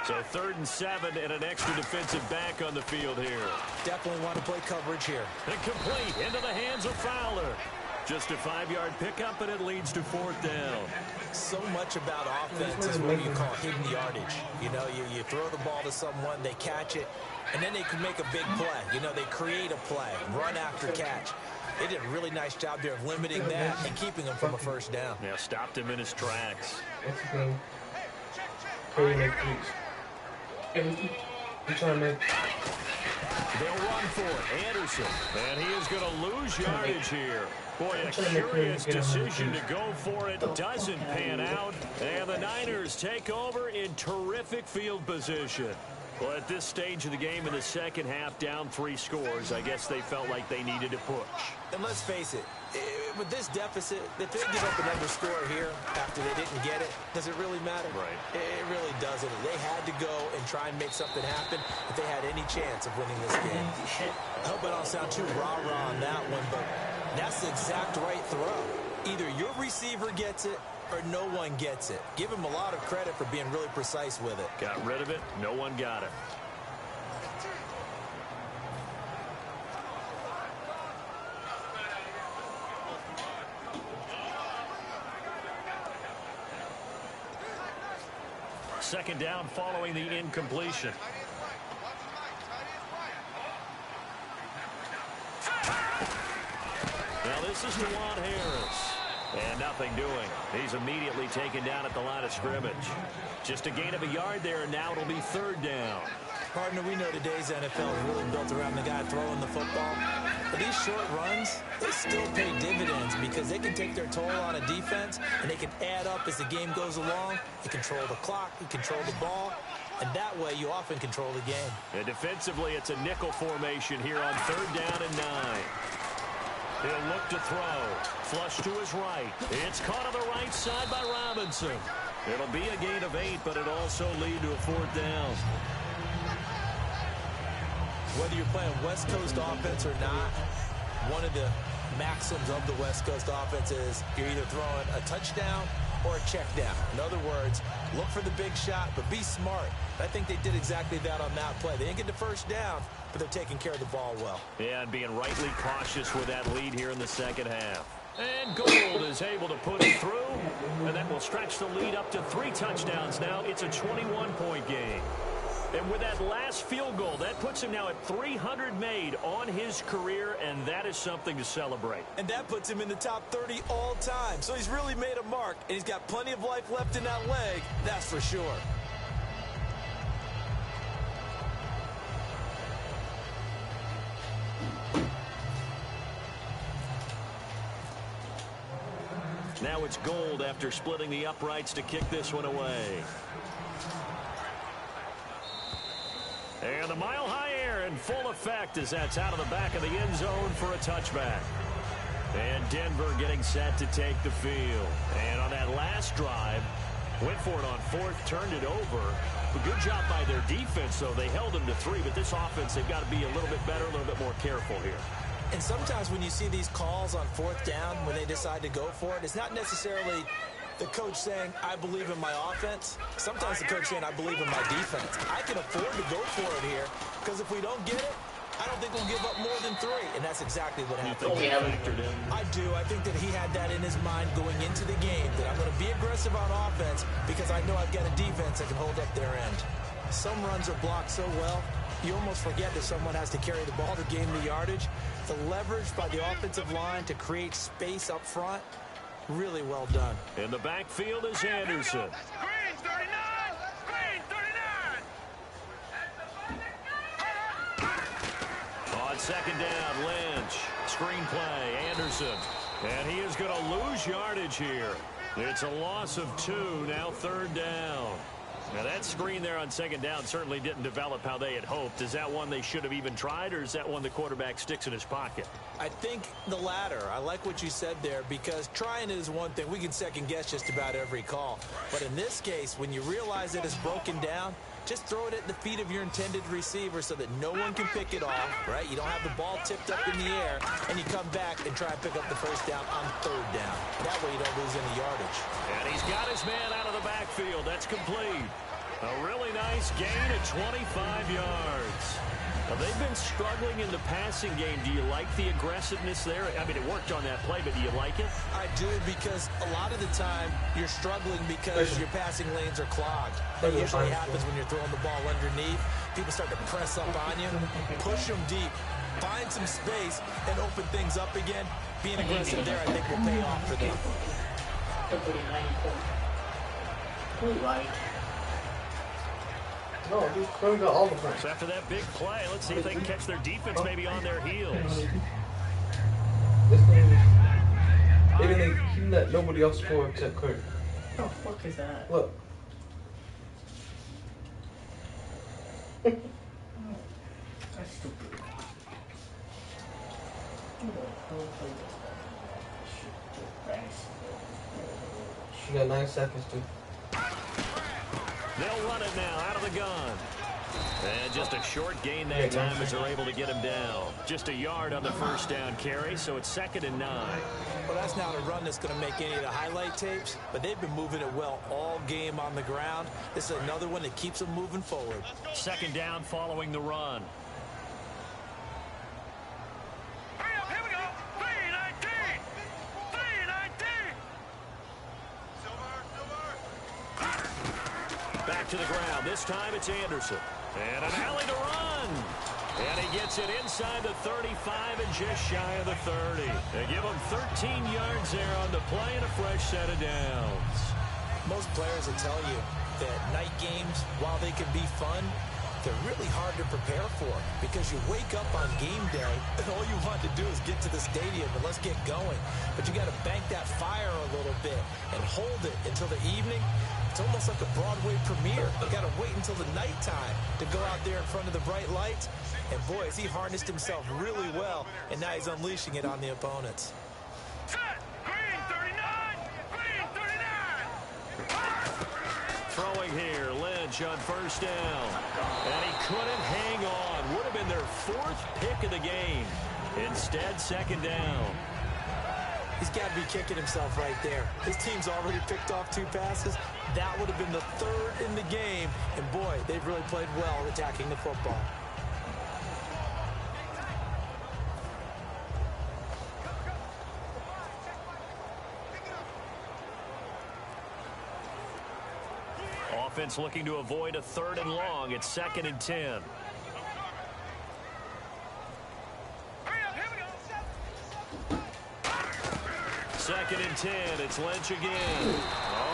So 3rd and 7 and an extra defensive back on the field here. Definitely want to play coverage here. And complete into the hands of Fowler. Just a 5-yard pickup, and it leads to 4th down. So much about offense is what you call hidden yardage. You know, you throw the ball to someone, they catch it, and then they can make a big play. You know, they create a play, run after catch. They did a really nice job there of limiting that and keeping him from a first down. Yeah, stopped him in his tracks. They'll run for it. Anderson. And he is going to lose yardage here. Boy, a curious decision to go for it. Doesn't pan out. And the Niners take over in terrific field position. Well, at this stage of the game in the second half, down 3 scores, I guess they felt like they needed to push. And let's face it, with this deficit, if they give up another score here after they didn't get it, does it really matter? Right. It really doesn't. They had to go and try and make something happen if they had any chance of winning this game. I hope I don't sound too rah-rah on that one, but that's the exact right throw. Either your receiver gets it or no one gets it. Give him a lot of credit for being really precise with it. Got rid of it. No one got it. Second down following the incompletion. Now this is DeJuan Harris. And nothing doing. He's immediately taken down at the line of scrimmage. Just a gain of a yard there, and now it'll be third down. Partner, we know today's NFL is really built around the guy throwing the football. But these short runs, they still pay dividends because they can take their toll on a defense, and they can add up as the game goes along. You control the clock, you control the ball, and that way you often control the game. And defensively, it's a nickel formation here on third down and 9. He'll look to throw. Flush to his right. It's caught on the right side by Robinson. It'll be a gain of 8, but it'll also lead to a fourth down. Whether you're playing West Coast offense or not, one of the maxims of the West Coast offense is you're either throwing a touchdown or a check down. In other words, look for the big shot, but be smart. I think they did exactly that on that play. They didn't get the first down, but they're taking care of the ball well. Yeah, and being rightly cautious with that lead here in the second half. And Gold is able to put it through, and that will stretch the lead up to 3 touchdowns now. It's a 21-point game. And with that last field goal, that puts him now at 300 made on his career, and that is something to celebrate. And that puts him in the top 30 all time. So he's really made a mark, and he's got plenty of life left in that leg, that's for sure. Now it's Gold after splitting the uprights to kick this one away. And the mile-high air in full effect as that's out of the back of the end zone for a touchback. And Denver getting set to take the field. And on that last drive, went for it on 4th, turned it over. A good job by their defense, though. They held them to 3, but this offense, they've got to be a little bit better, a little bit more careful here. And sometimes when you see these calls on 4th down, when they decide to go for it, it's not necessarily the coach saying, I believe in my offense. Sometimes the coach saying, I believe in my defense. I can afford to go for it here because if we don't get it, I don't think we'll give up more than 3. And that's exactly what happened. I do. I think that he had that in his mind going into the game, that I'm going to be aggressive on offense because I know I've got a defense that can hold up their end. Some runs are blocked so well, you almost forget that someone has to carry the ball to gain the yardage. The leverage by the offensive line to create space up front, really well done. In the backfield is Anderson. Green 39! Green 39! On second down, Lynch. Screenplay, Anderson. And he is going to lose yardage here. It's a loss of 2, now third down. Now that screen there on second down certainly didn't develop how they had hoped. Is that one they should have even tried, or is that one the quarterback sticks in his pocket? I think the latter. I like what you said there because trying it is one thing. We can second guess just about every call. But in this case, when you realize that it's broken down, just throw it at the feet of your intended receiver so that no one can pick it off, right? You don't have the ball tipped up in the air, and you come back and try and pick up the first down on third down. That way you don't lose any yardage. And he's got his man out of the backfield. That's complete. A really nice gain at 25 yards. Now, they've been struggling in the passing game. Do you like the aggressiveness there? I mean, it worked on that play, but do you like it? I do, because a lot of the time you're struggling because your passing lanes are clogged. That usually happens when you're throwing the ball underneath. People start to press up on you. Push them deep. find some space and open things up again. Being aggressive there, I think, will pay off for them. Right. No, dude, Curry got all the points. So after that big play, let's see if they can catch their defense maybe on their heels. This thing, even he let nobody else score except Curry. What the fuck is that? Look. That's stupid. She got 9 seconds, dude. They'll run it now out of the gun. And just a short gain that time as they're able to get him down. Just a yard on the first down carry, so it's 2nd and 9. Well, that's not a run that's going to make any of the highlight tapes, but they've been moving it well all game on the ground. This is another one that keeps them moving forward. 2nd down following the run. Hurry up, here we go. 319. 319. Back to the ground. This time it's Anderson. And an alley to run. And he gets it inside the 35 and just shy of the 30. They give him 13 yards there on the play and a fresh set of downs. Most players will tell you that night games, while they can be fun, they're really hard to prepare for because you wake up on game day and all you want to do is get to the stadium and let's get going. But you got to bank that fire a little bit and hold it until the evening. It's almost like a Broadway premiere. You got to wait until the nighttime to go out there in front of the bright lights. And boy, has he harnessed himself really well, and now he's unleashing it on the opponents. Set. Green 39. Green 39. Throwing here, Lynch on first down. And he couldn't hang on. Would have been their 4th pick of the game. Instead, 2nd down. He's got to be kicking himself right there. His team's already picked off 2 passes. That would have been the 3rd in the game. And boy, they've really played well attacking the football. Offense looking to avoid a 3rd and long. It's 2nd and 10. Second and 10. It's Lynch again.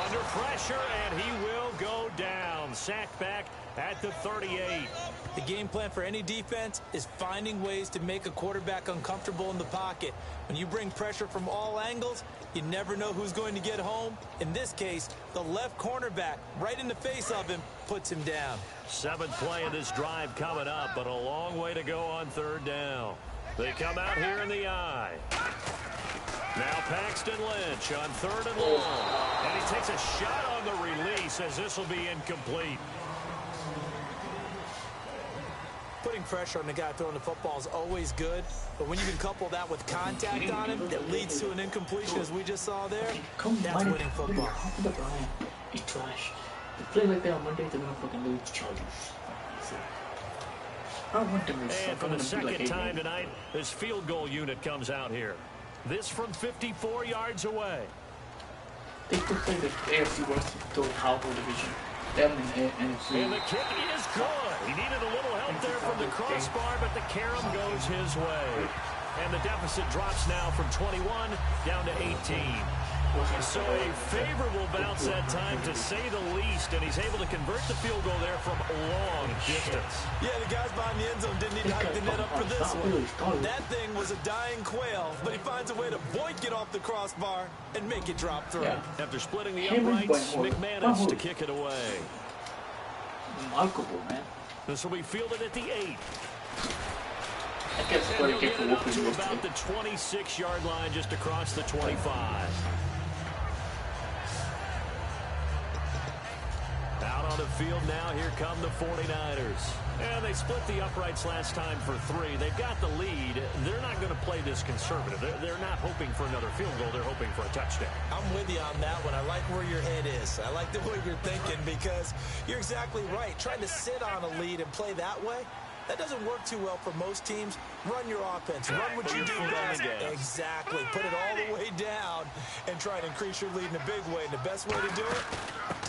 Under pressure, and he will go down. Sacked back at the 38. The game plan for any defense is finding ways to make a quarterback uncomfortable in the pocket. When you bring pressure from all angles, you never know who's going to get home. In this case, the left cornerback, right in the face of him, puts him down. 7th play of this drive coming up, but a long way to go on 3rd down. They come out here in the eye. Now Paxton Lynch on 3rd and long. And he takes a shot on the release as this will be incomplete. Putting pressure on the guy throwing the football is always good, but when you can couple that with contact on him that leads to an incompletion as we just saw there, that's winning football. It's trash. They play like that on Monday, they're gonna fucking lose the Chargers. I don't want them to And for the like 2nd time tonight, this field goal unit comes out here. This from 54 yards away. They could play the AFC West to the Howard division. Them and NFC. And the kick is good. He needed a little help there from the crossbar, but the carom goes his way. And the deficit drops now from 21 down to 18. So a favorable bounce that time, to say the least, and he's able to convert the field goal there from a long distance. Yeah, the guys behind the end zone didn't need to hike the net up for this one. That thing was a dying quail, but he finds a way to boink it off the crossbar and make it drop through. Yeah. After splitting the uprights, McManus to kick it away. Remarkable, man. This will be fielded at the 8. I guess And he'll get it up to about the 26-yard line, just across the 25. Out on the field now, here come the 49ers. And they split the uprights last time for 3. They've got the lead. They're not going to play this conservative. They're not hoping for another field goal. They're hoping for a touchdown. I'm with you on that one. I like where your head is. I like the way you're thinking because you're exactly right. Trying to sit on a lead and play that way, that doesn't work too well for most teams. Run your offense. Run what you do best. Exactly. Put it all the way down and try and increase your lead in a big way. And the best way to do it,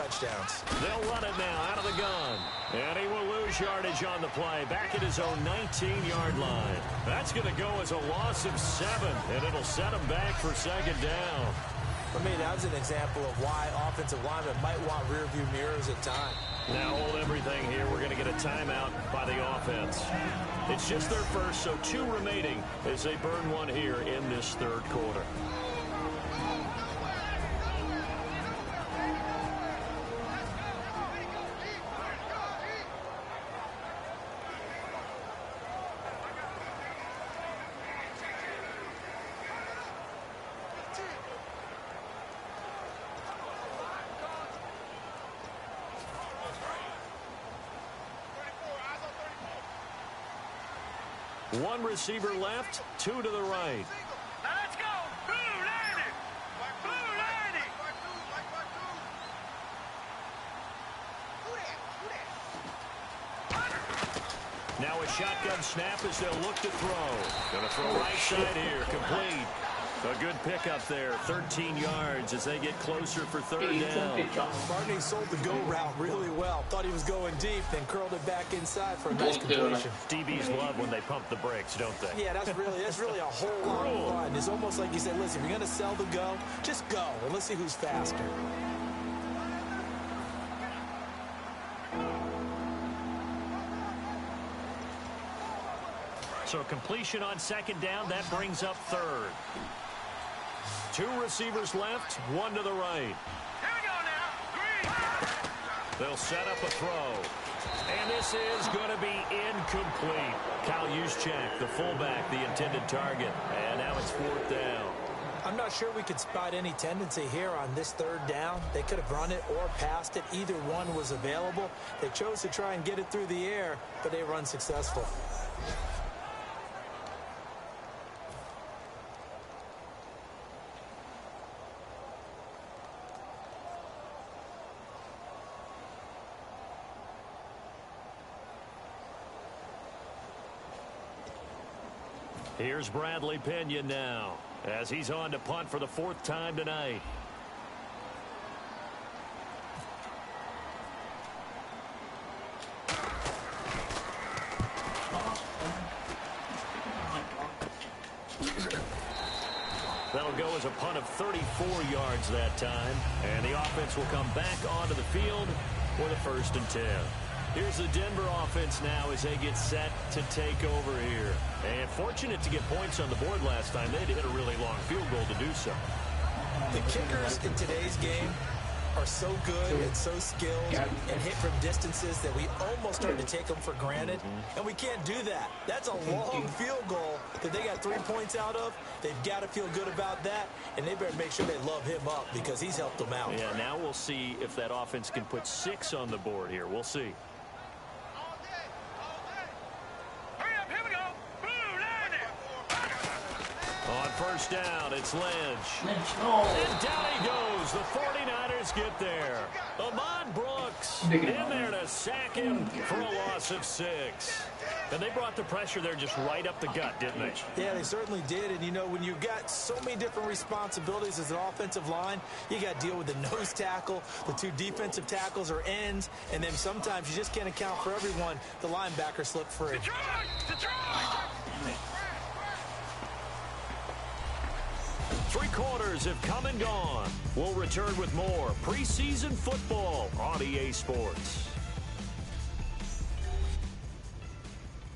touchdowns. They'll run it now out of the gun. And he will lose yardage on the play. Back at his own 19-yard line. That's going to go as a loss of 7. And it'll set him back for second down. For me, that was an example of why offensive linemen might want rearview mirrors at times. Now hold everything here. We're going to get a timeout by the offense. It's just their first, so 2 remaining as they burn one here in this third quarter. One receiver left, 2 to the right. Now let's go. Blue 90. Blue 90. Now a shotgun snap as they'll look to throw. Going to throw right side here, complete. A good pickup there, 13 yards as they get closer for third down. Barney sold the go route really well. Thought he was going deep, then curled it back inside for a nice completion. DBs love when they pump the brakes, don't they? Yeah, that's really a whole lot of fun. It's almost like you said, listen, if you're going to sell the go, just go, and let's see who's faster. So completion on second down, that brings up third. 2 receivers left, 1 to the right. Here we go now. 3. They'll set up a throw. And this is going to be incomplete. Kyle Juszczyk, the fullback, the intended target. And now it's 4th down. I'm not sure we could spot any tendency here on this third down. They could have run it or passed it. Either one was available. They chose to try and get it through the air, but they were unsuccessful. Here's Bradley Pinion now as he's on to punt for the 4th time tonight. That'll go as a punt of 34 yards that time. And the offense will come back onto the field for the 1st and 10. Here's the Denver offense now as they get set to take over here. And fortunate to get points on the board last time. They had to hit a really long field goal to do so. The kickers in today's game are so good and so skilled and hit from distances that we almost start to take them for granted. And we can't do that. That's a long field goal that they got 3 points out of. They've got to feel good about that, and they better make sure they love him up because he's helped them out. Yeah, now we'll see if that offense can put 6 on the board here. We'll see. Hurry up. Here we go. Blue 90. On first down, it's Lynch. No. And down he goes. The 49ers get there. Ahmad Brooks in there to sack him for a loss of 6. And they brought the pressure there just right up the gut, didn't they? Yeah, they certainly did. And, you know, when you've got so many different responsibilities as an offensive line, you got to deal with the nose tackle, the 2 defensive tackles or ends, and then sometimes you just can't account for everyone. The linebacker slipped free. Detroit. 3 quarters have come and gone. We'll return with more preseason football on EA Sports.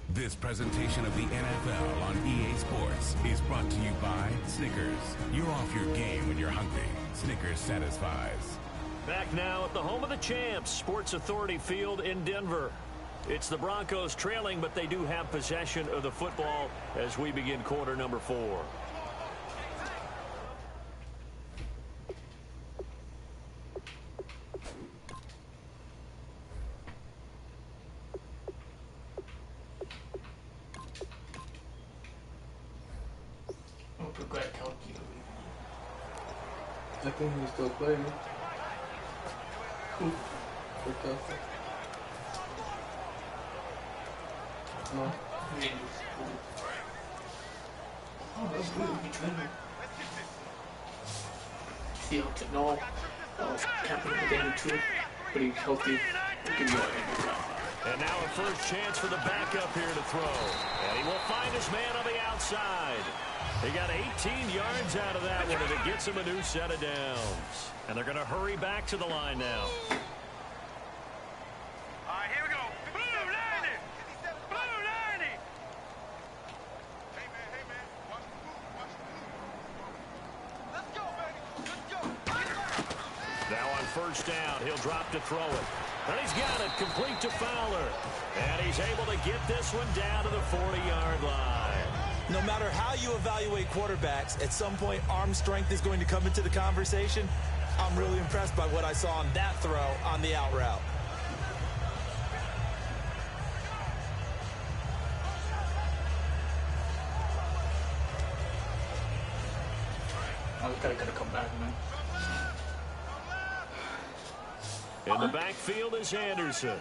This presentation of the NFL on EA Sports is brought to you by Snickers. You're off your game when you're hungry. Snickers satisfies. Back now at the home of the champs, Sports Authority Field in Denver. It's the Broncos trailing, but they do have possession of the football as we begin quarter number 4. I think he's still playing. No. Seahawks, no. Capital again too, but he's healthy. Give you And now a first chance for the backup here to throw. And he will find his man on the outside. He got 18 yards out of that one, and it gets him a new set of downs. And they're going to hurry back to the line now. All right, here we go. Blue 90. Blue 90. Hey, man. Watch the move. Let's go, baby. Let's go. Now on first down, he'll drop to throw it. And he's got it complete to Fowler. And he's able to get this one down to the 40-yard line. No matter how you evaluate quarterbacks, at some point arm strength is going to come into the conversation. I'm really impressed by what I saw on that throw on the out route. Oh, we gotta come back, man. In the backfield is Anderson.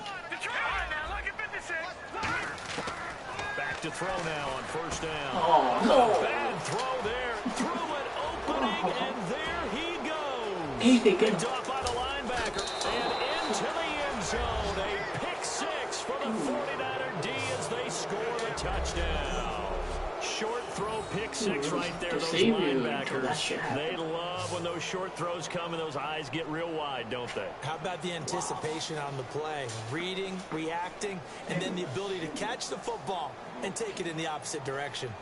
Back to throw now on first down. Oh, no. Bad throw there. Through an opening, and there he goes. Easy, good. Picked off by the linebacker. And into the end zone. A pick six for the 49er D as they score the touchdown. Short throw, pick six right there. Those linebackers, they love when those short throws come and those eyes get real wide, don't they? How about the anticipation on the play? Reading, reacting, and then the ability to catch the football and take it in the opposite direction.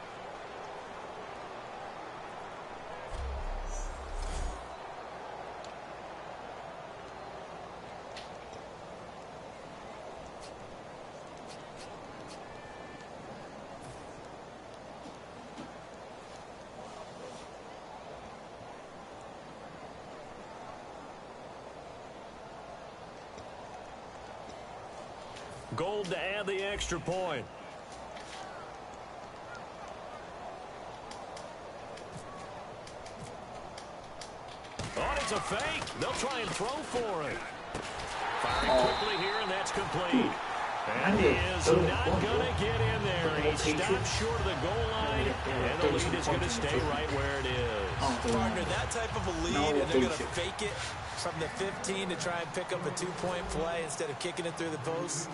Gold to add the extra point. Oh, it's a fake. They'll try and throw for it. Firing quickly here, and that's complete. And he is not going to get in there. He stopped short of the goal line, and the lead is going to stay right where it is. Partner, that type of a lead, and they're going to fake it from the 15 to try and pick up a two-point play instead of kicking it through the post.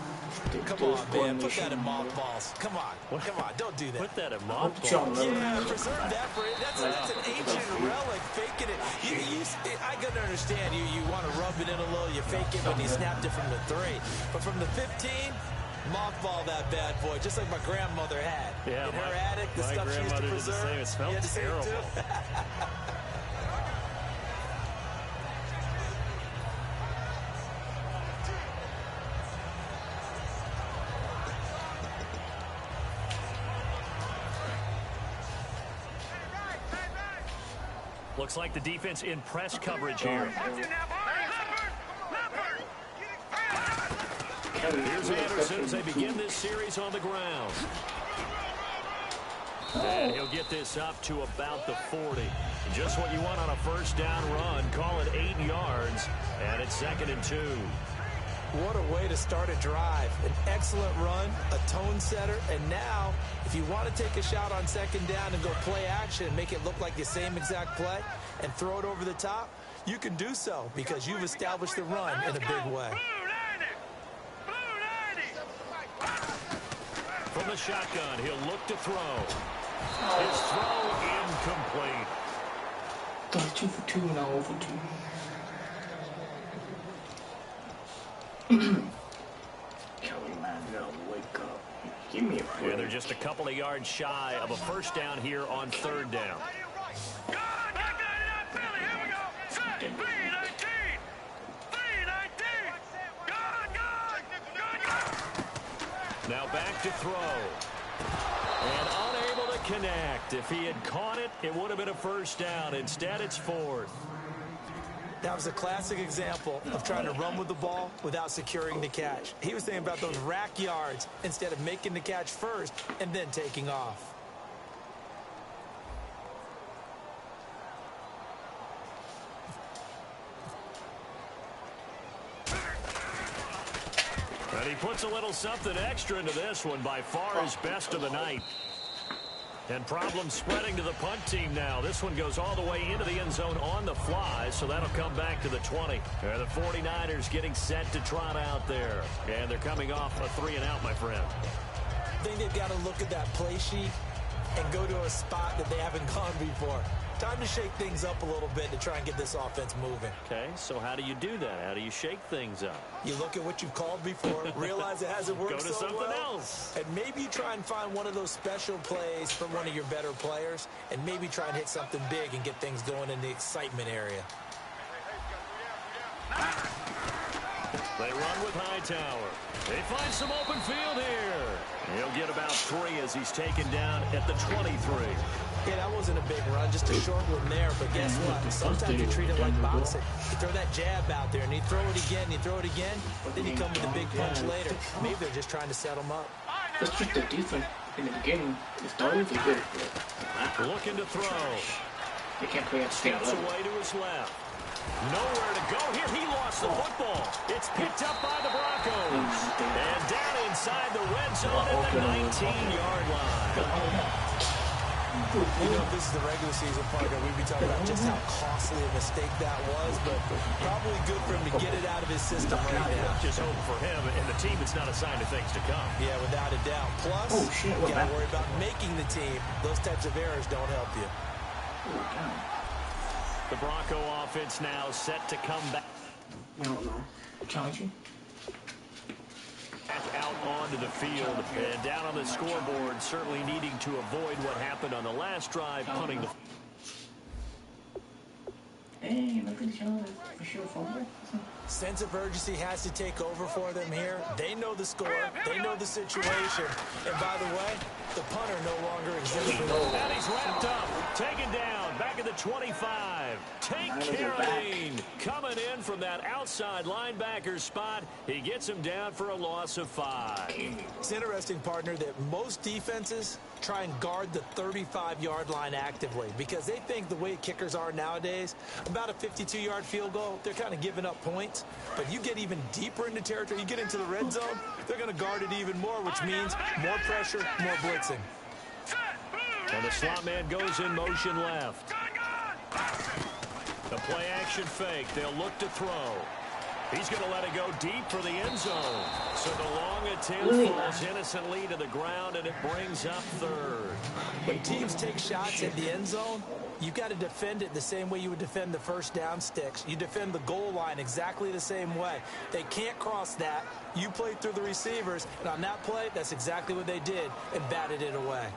Come on, man. Put that in mothballs. Come on. Don't do that. Put that in mothballs. Yeah, preserve that for it. That's an ancient relic, faking it. I can understand. You want to rub it in a little. You fake it when you snapped it from the 3. But from the 15, mothball that bad boy, just like my grandmother had. Yeah, in her attic, the stuff she used to preserve. It smells terrible. Looks like the defense in press coverage here. Here's Anderson as they begin this series on the ground. And he'll get this up to about the 40. Just what you want on a first down run. Call it 8 yards. And it's 2nd and 2. What a way to start a drive. An excellent run, a tone setter, and now, if you want to take a shot on 2nd down and go play action and make it look like the same exact play and throw it over the top, you can do so because you've established the run in a big way. From the shotgun, he'll look to throw. His throw incomplete. That's 2 for 2 now, over 2. Kelly, man, you gotta wake up. Give me a break. Yeah, they're just a couple of yards shy of a first down here on 3rd down. Now back to throw. And unable to connect. If he had caught it, it would have been a first down. Instead, it's 4th. That was a classic example of trying to run with the ball without securing the catch. He was thinking about those rack yards instead of making the catch first and then taking off. And he puts a little something extra into this one, by far his best of the night. And problem spreading to the punt team now. This one goes all the way into the end zone on the fly, so that'll come back to the 20. And the 49ers getting set to trot out there. And they're coming off a 3-and-out, my friend. I think they've got to look at that play sheet and go to a spot that they haven't gone before. Time to shake things up a little bit to try and get this offense moving. Okay, so how do you do that? How do you shake things up? You look at what you've called before, realize it hasn't worked Go to so something well, else. and maybe you try and find one of those special plays from one of your better players, and maybe try and hit something big and get things going in the excitement area. They run with Hightower. They find some open field here. He'll get about 3 as he's taken down at the 23. Yeah, that wasn't a big run, just a short one there. But guess what? Sometimes you treat it like boxing. You throw that jab out there, and you throw it again, you throw it again, then you come with a big punch later. Maybe they're just trying to set them up. That's just the defense in the beginning. It started to good. Looking to throw. They can't play at state Steps level. away to his left. Nowhere to go here. He lost the football. It's picked up by the Broncos. And down inside the red zone at the 19-yard line. You know, if this is the regular season partner, we'd be talking about just how costly a mistake that was, but probably good for him to get it out of his system right now. Just hope for him and the team it's not a sign of things to come. Yeah, without a doubt. Plus, you got to worry about making the team. Those types of errors don't help you. The Bronco offense now set to come back. No. Challenging. Back out onto the field and down on the scoreboard, certainly needing to avoid what happened on the last drive, punting the... Hey, look at the show fumble. Sense of urgency has to take over for them here. They know the score. They know the situation. And by the way, the punter no longer exists. And he's wrapped up, taken down, back at the 25. Tank Carradine coming in from that outside linebacker spot. He gets him down for a loss of 5. It's interesting, partner, that most defenses try and guard the 35-yard line actively because they think the way kickers are nowadays, about a 52-yard field goal, they're kind of giving up points. But you get even deeper into territory, you get into the red zone, they're going to guard it even more, which means more pressure, more blitzing. And the slot man goes in motion left. The play action fake. They'll look to throw. He's going to let it go deep for the end zone. So the long attempt falls innocently to the ground, and it brings up 3rd. When teams take shots at the end zone, you've got to defend it the same way you would defend the first down sticks. You defend the goal line exactly the same way. They can't cross that. You play through the receivers, and on that play, that's exactly what they did and batted it away.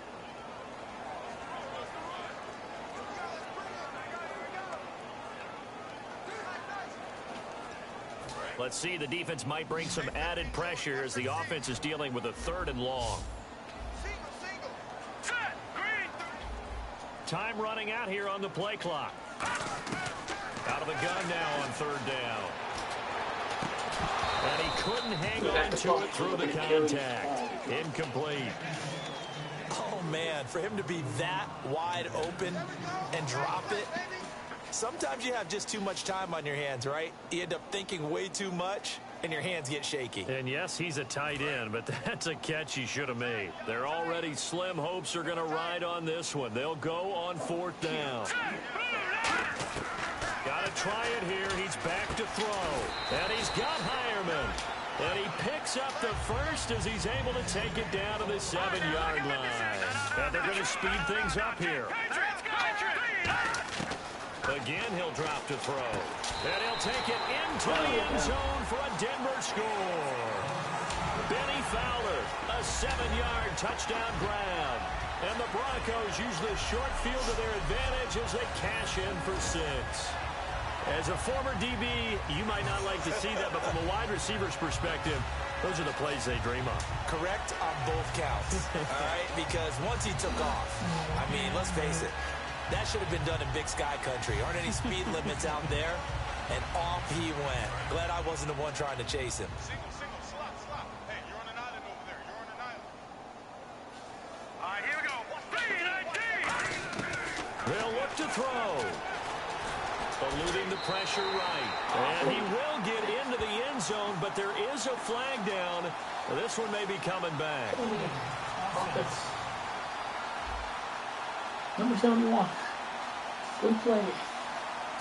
Let's see, the defense might bring some added pressure as the offense is dealing with a 3rd and long. Time running out here on the play clock. Out of the gun now on 3rd down. And he couldn't hang on to it through the contact. Incomplete. Oh, man, for him to be that wide open and drop it. Sometimes you have just too much time on your hands, right? You end up thinking way too much, and your hands get shaky. And yes, he's a tight end, but that's a catch he should have made. Their already slim hopes are going to ride on this one. They'll go on 4th down. Got to try it here. He's back to throw. And he's got Hireman. And he picks up the first as he's able to take it down to the 7-yard line. And they're going to speed things up here. Again, he'll drop to throw. And he'll take it into the end zone for a Denver score. Benny Fowler, a 7-yard touchdown grab. And the Broncos use the short field to their advantage as they cash in for 6. As a former DB, you might not like to see that, but from a wide receiver's perspective, those are the plays they dream of. Correct on both counts, all right? Because once he took off, I mean, let's face it, that should have been done in Big Sky Country. Aren't any speed limits out there? And off he went. Glad I wasn't the one trying to chase him. Single, slot. Hey, you're on an island over there. You're on an island. All right, here we go. 3-19. They'll look to throw. Eluding the pressure right. And he will get into the end zone, but there is a flag down. This one may be coming back. Number 71. Good play.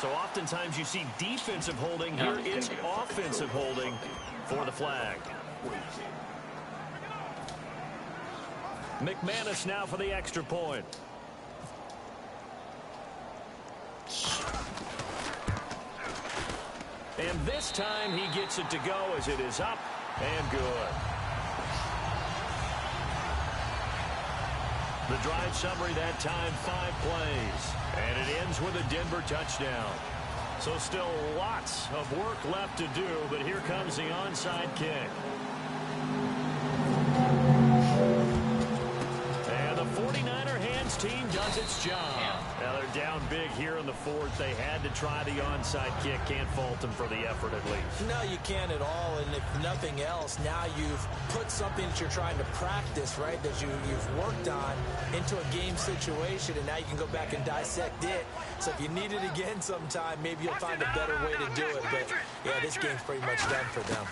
So oftentimes you see defensive holding. Here it's offensive holding for the flag. McManus now for the extra point. And this time he gets it to go as it is up and good. The drive summary that time, 5 plays. And it ends with a Denver touchdown. So still lots of work left to do, but here comes the onside kick. And the 49er hands team does its job. Now they're down big here in the fourth. They had to try the onside kick. Can't fault them for the effort at least. No, you can't at all. And if nothing else, now you've put something that you're trying to practice, right, that you've worked on into a game situation, and now you can go back and dissect it. So if you need it again sometime, maybe you'll find a better way to do it. But, yeah, this game's pretty much done for them.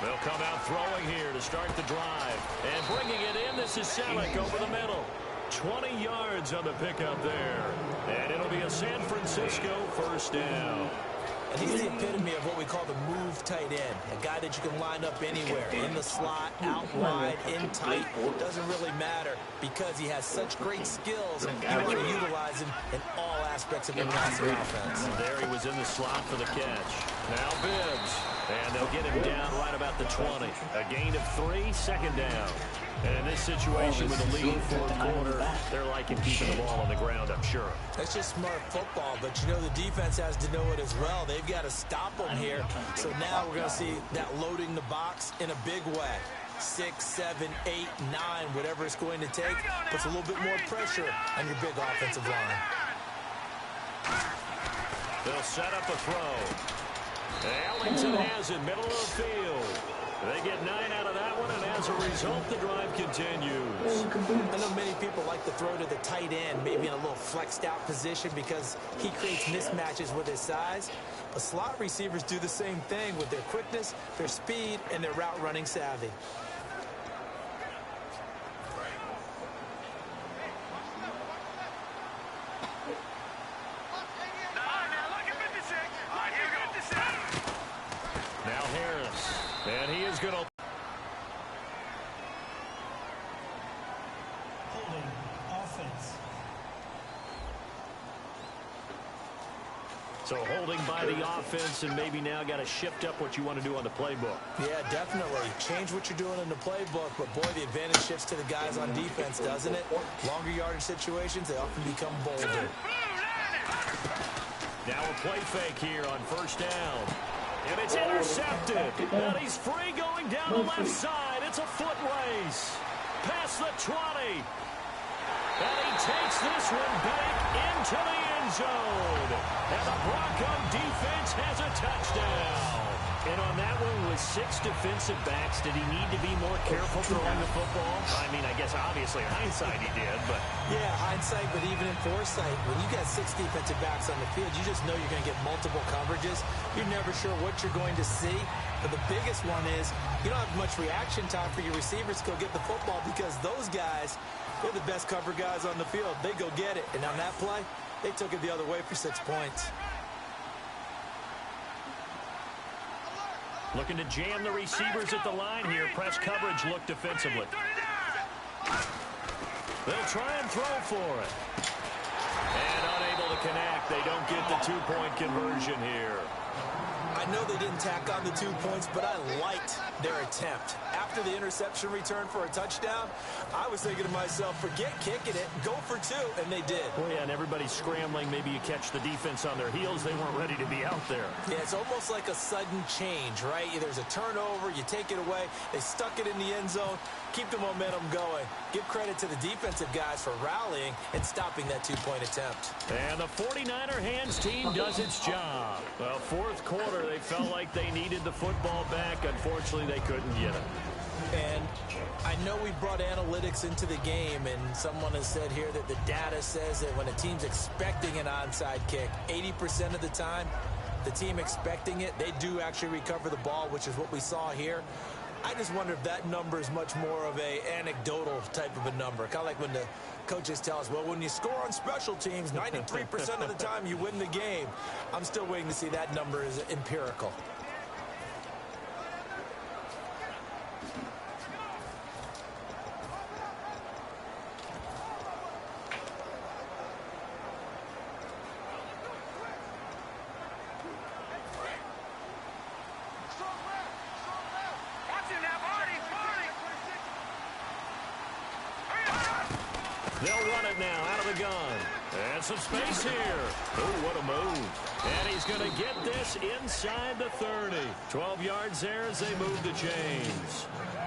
They'll come out throwing here to start the drive. And bringing it in, this is Selleck over the middle. 20 yards on the pickup there. And it'll be a San Francisco first down. And he's the epitome of what we call the move tight end. A guy that you can line up anywhere. In the slot, out wide, in tight. Doesn't really matter because he has such great skills. You want to utilize him in all aspects of your passing offense. And there he was in the slot for the catch. Now Bibbs. And they'll get him down right about the 20. A gain of 3, second down. And in this situation with a lead fourth quarter, they're liking keeping the ball on the ground, I'm sure. That's just smart football, but you know the defense has to know it as well. They've got to stop them here. So now we're going to see that loading the box in a big way. 6, 7, 8, 9, whatever it's going to take, puts a little bit more pressure on your big offensive line. They'll set up a throw. Ellington has it, middle of the field. They get 9 out of that one, and as a result, the drive continues. I know many people like to throw to the tight end, maybe in a little flexed out position because he creates mismatches with his size. But slot receivers do the same thing with their quickness, their speed, and their route running savvy. Now Harris. And he is going to... Holding offense. So holding by the offense, and maybe now got to shift up what you want to do on the playbook. Yeah, definitely. Change what you're doing in the playbook, but boy, the advantage shifts to the guys on defense, doesn't it? Longer yardage situations, they often become bolder. Now a play fake here on first down. And it's intercepted. And he's free going down the left side. It's a foot race. Past the 20. And he takes this one back into the end zone. And the Bronco defense has a touchdown. And on that one with 6 defensive backs, did he need to be more careful throwing the football? I mean, I guess obviously in hindsight he did, but... Yeah, hindsight, but even in foresight, when you got 6 defensive backs on the field, you just know you're going to get multiple coverages. You're never sure what you're going to see. But the biggest one is you don't have much reaction time for your receivers to go get the football because those guys, they're the best cover guys on the field. They go get it. And on that play, they took it the other way for 6 points. Looking to jam the receivers at the line here. Press coverage look defensively. They'll try and throw for it. And unable to connect. They don't get the 2-point conversion here. I know they didn't tack on the 2 points, but I liked their attempt. After the interception return for a touchdown, I was thinking to myself, forget kicking it, go for 2, and they did. Well, yeah, and everybody's scrambling. Maybe you catch the defense on their heels. They weren't ready to be out there. Yeah, it's almost like a sudden change, right? There's a turnover, you take it away, they stuck it in the end zone, keep the momentum going. Give credit to the defensive guys for rallying and stopping that 2-point attempt. And the 49er hands team does its job. Well, fourth quarter, they felt like they needed the football back. Unfortunately, they couldn't get it. And I know we brought analytics into the game, and someone has said here that the data says that when a team's expecting an onside kick, 80% of the time, the team expecting it, they do actually recover the ball, which is what we saw here. I just wonder if that number is much more of a anecdotal type of a number. Kind of like when the coaches tell us, well, when you score on special teams, 93% of the time you win the game. I'm still waiting to see that number is empirical. They'll run it now out of the gun. And some space here. Oh, what a move. And he's going to get this inside the 30. 12 yards there as they move the chains.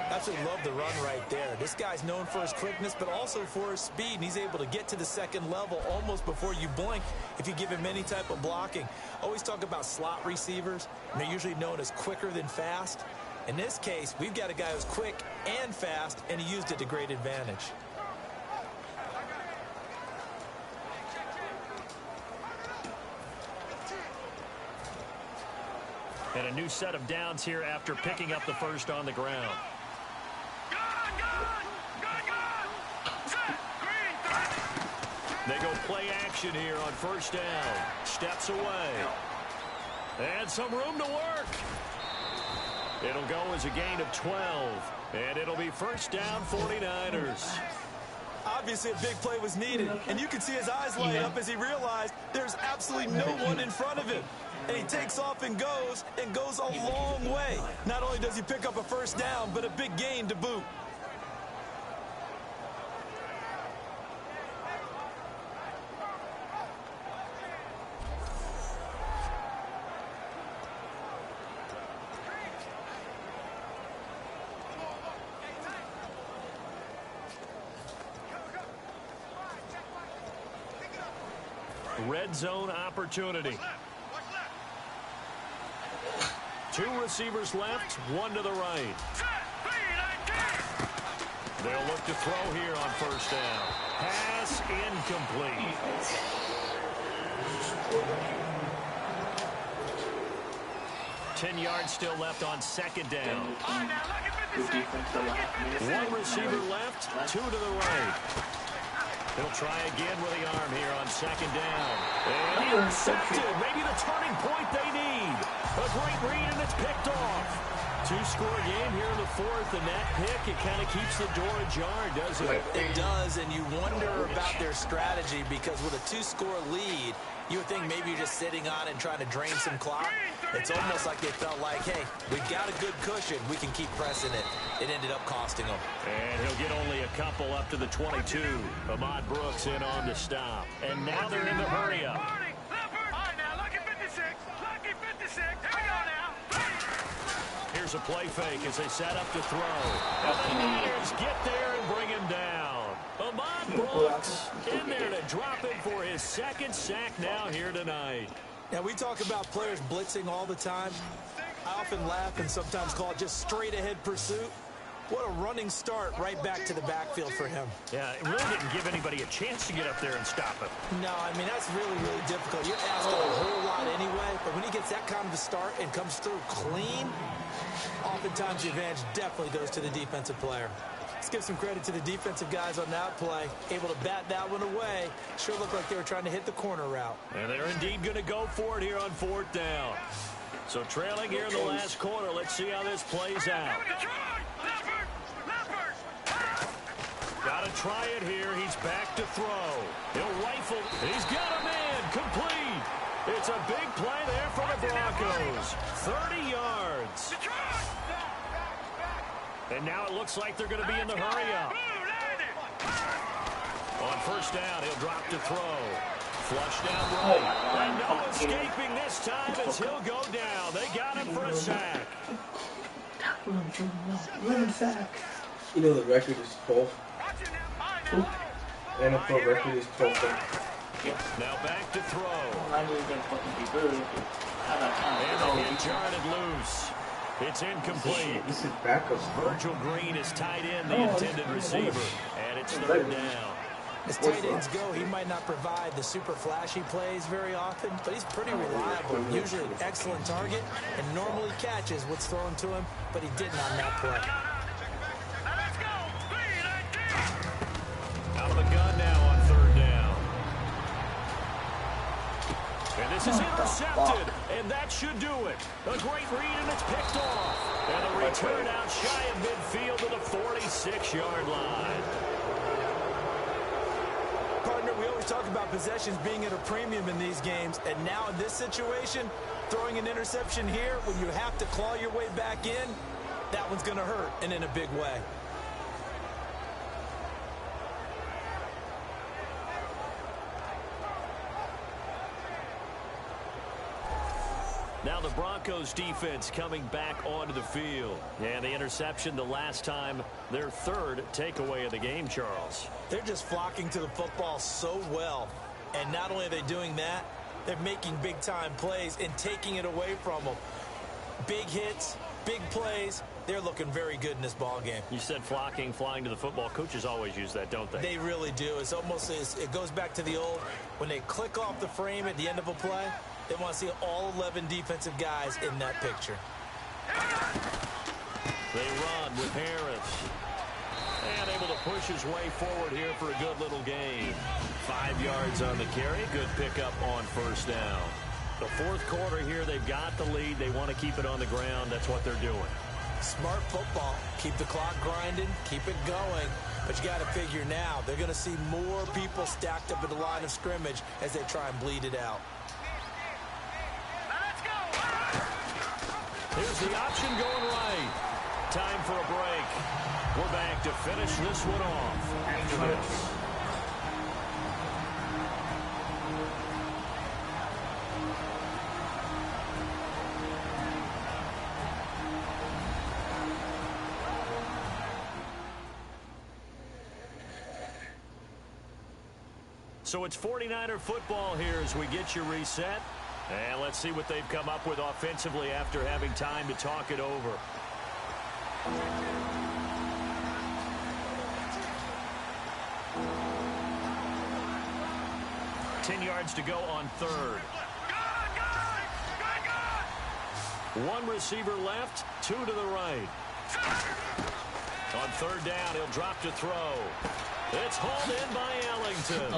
Absolutely love the run right there. This guy's known for his quickness, but also for his speed. And he's able to get to the second level almost before you blink if you give him any type of blocking. Always talk about slot receivers, and they're usually known as quicker than fast. In this case, we've got a guy who's quick and fast, and he used it to great advantage. And a new set of downs here after picking up the first on the ground. They go play action here on first down. Steps away. And some room to work. It'll go as a gain of 12. And it'll be first down 49ers. Obviously, a big play was needed. And you can see his eyes light up as he realized there's absolutely no one in front of him. And he takes off and goes a long way. Not only does he pick up a first down, but a big gain to boot. Red zone opportunity. Two receivers left, one to the right. They'll look to throw here on first down. Pass incomplete. Ten yards still left on second down. One receiver left, two to the right. He'll try again with the arm here on second down. And intercepted. Maybe the turning point they need. A great read, and it's picked off. Two-score game here in the fourth, and that pick, it kind of keeps the door ajar, doesn't it? It does, and you wonder about their strategy because with a two-score lead, you would think maybe you're just sitting on it and trying to drain some clock. It's almost like they felt like, hey, we've got a good cushion. We can keep pressing it. It ended up costing them. And he'll get only a couple up to the 22. Ahmad Brooks in on the stop. And now they're in the hurry up. Here's a play fake as they set up to throw. And the Niners get there and bring him down. Ahmad Brooks in there to drop him for his second sack now here tonight. Now, we talk about players blitzing all the time. I often laugh and sometimes call it just straight-ahead pursuit. What a running start right back to the backfield for him. Yeah, it really didn't give anybody a chance to get up there and stop him. No, I mean, that's really, really difficult. You're asking a whole lot anyway, but when he gets that kind of a start and comes through clean, oftentimes the advantage definitely goes to the defensive player. Let's give some credit to the defensive guys on that play. Able to bat that one away. Sure looked like they were trying to hit the corner route. And they're indeed going to go for it here on fourth down. So trailing here in the last quarter. Let's see how this plays out. Got to try it here. He's back to throw. He'll rifle. He's got a man. Complete. It's a big play there for the Broncos. 30 yards. And now it looks like they're going to be in the hurry-up. On first down, he'll drop to throw. Flush down right. And no escaping this time as he'll go down. They got him for a sack. You know the record is 12. The NFL record is 12. Now back to throw. I knew they fucking be good. And they get jarred loose. It's incomplete. This is backup. Virgil Green is tied in, the intended receiver. And it's third down. As tight ends go, he might not provide the super flashy plays very often, but he's pretty reliable, usually an excellent target, and normally catches what's thrown to him, but he didn't on that play. Out of the gun now on third down. And this is intercepted, and that should do it. A great read, and it's picked off. And a return out shy of midfield to the 46-yard line. Partner, we always talk about possessions being at a premium in these games, and now in this situation, throwing an interception here when you have to claw your way back in, that one's going to hurt, and in a big way. Now the Broncos defense coming back onto the field. And the interception the last time, their third takeaway of the game, Charles. They're just flocking to the football so well. And not only are they doing that, they're making big-time plays and taking it away from them. Big hits, big plays. They're looking very good in this ball game. You said flocking, flying to the football. Coaches always use that, don't they? They really do. It's almost, it goes back to the old, when they click off the frame at the end of a play, they want to see all 11 defensive guys in that picture. They run with Harris. And able to push his way forward here for a good little gain. 5 yards on the carry. Good pickup on first down. The fourth quarter here, they've got the lead. They want to keep it on the ground. That's what they're doing. Smart football. Keep the clock grinding. Keep it going. But you got to figure now, they're going to see more people stacked up at the line of scrimmage as they try and bleed it out. Here's the option going right. Time for a break. We're back to finish this one off after this. So it's 49er football here as we get you reset. And let's see what they've come up with offensively after having time to talk it over. 10 yards to go on third. One receiver left, two to the right. On third down, he'll drop to throw. It's hauled in by Ellington.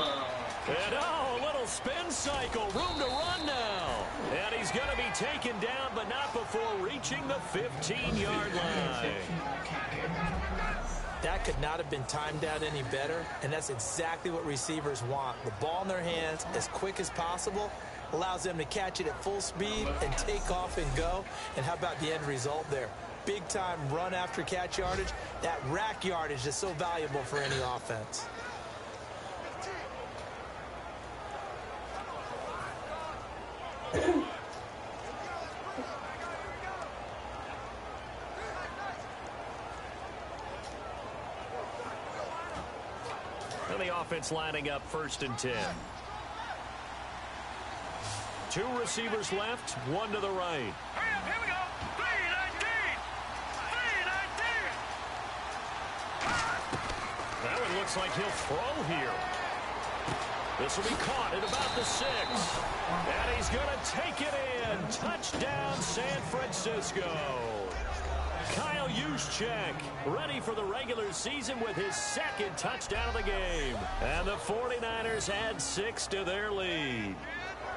And a little spin cycle, room to run now. And he's going to be taken down, but not before reaching the 15-yard line. That could not have been timed out any better, and that's exactly what receivers want. The ball in their hands as quick as possible allows them to catch it at full speed and take off and go. And how about the end result there? Big-time run after catch yardage. That rack yardage is so valuable for any offense. And the offense lining up 1st and 10. Two receivers left, one to the right. Hurry up, here we go. 3-19. That one looks like he'll throw here. This will be caught at about the 6. And he's going to take it in. Touchdown, San Francisco. Kyle Juszczyk ready for the regular season with his 2nd touchdown of the game. And the 49ers add 6 to their lead.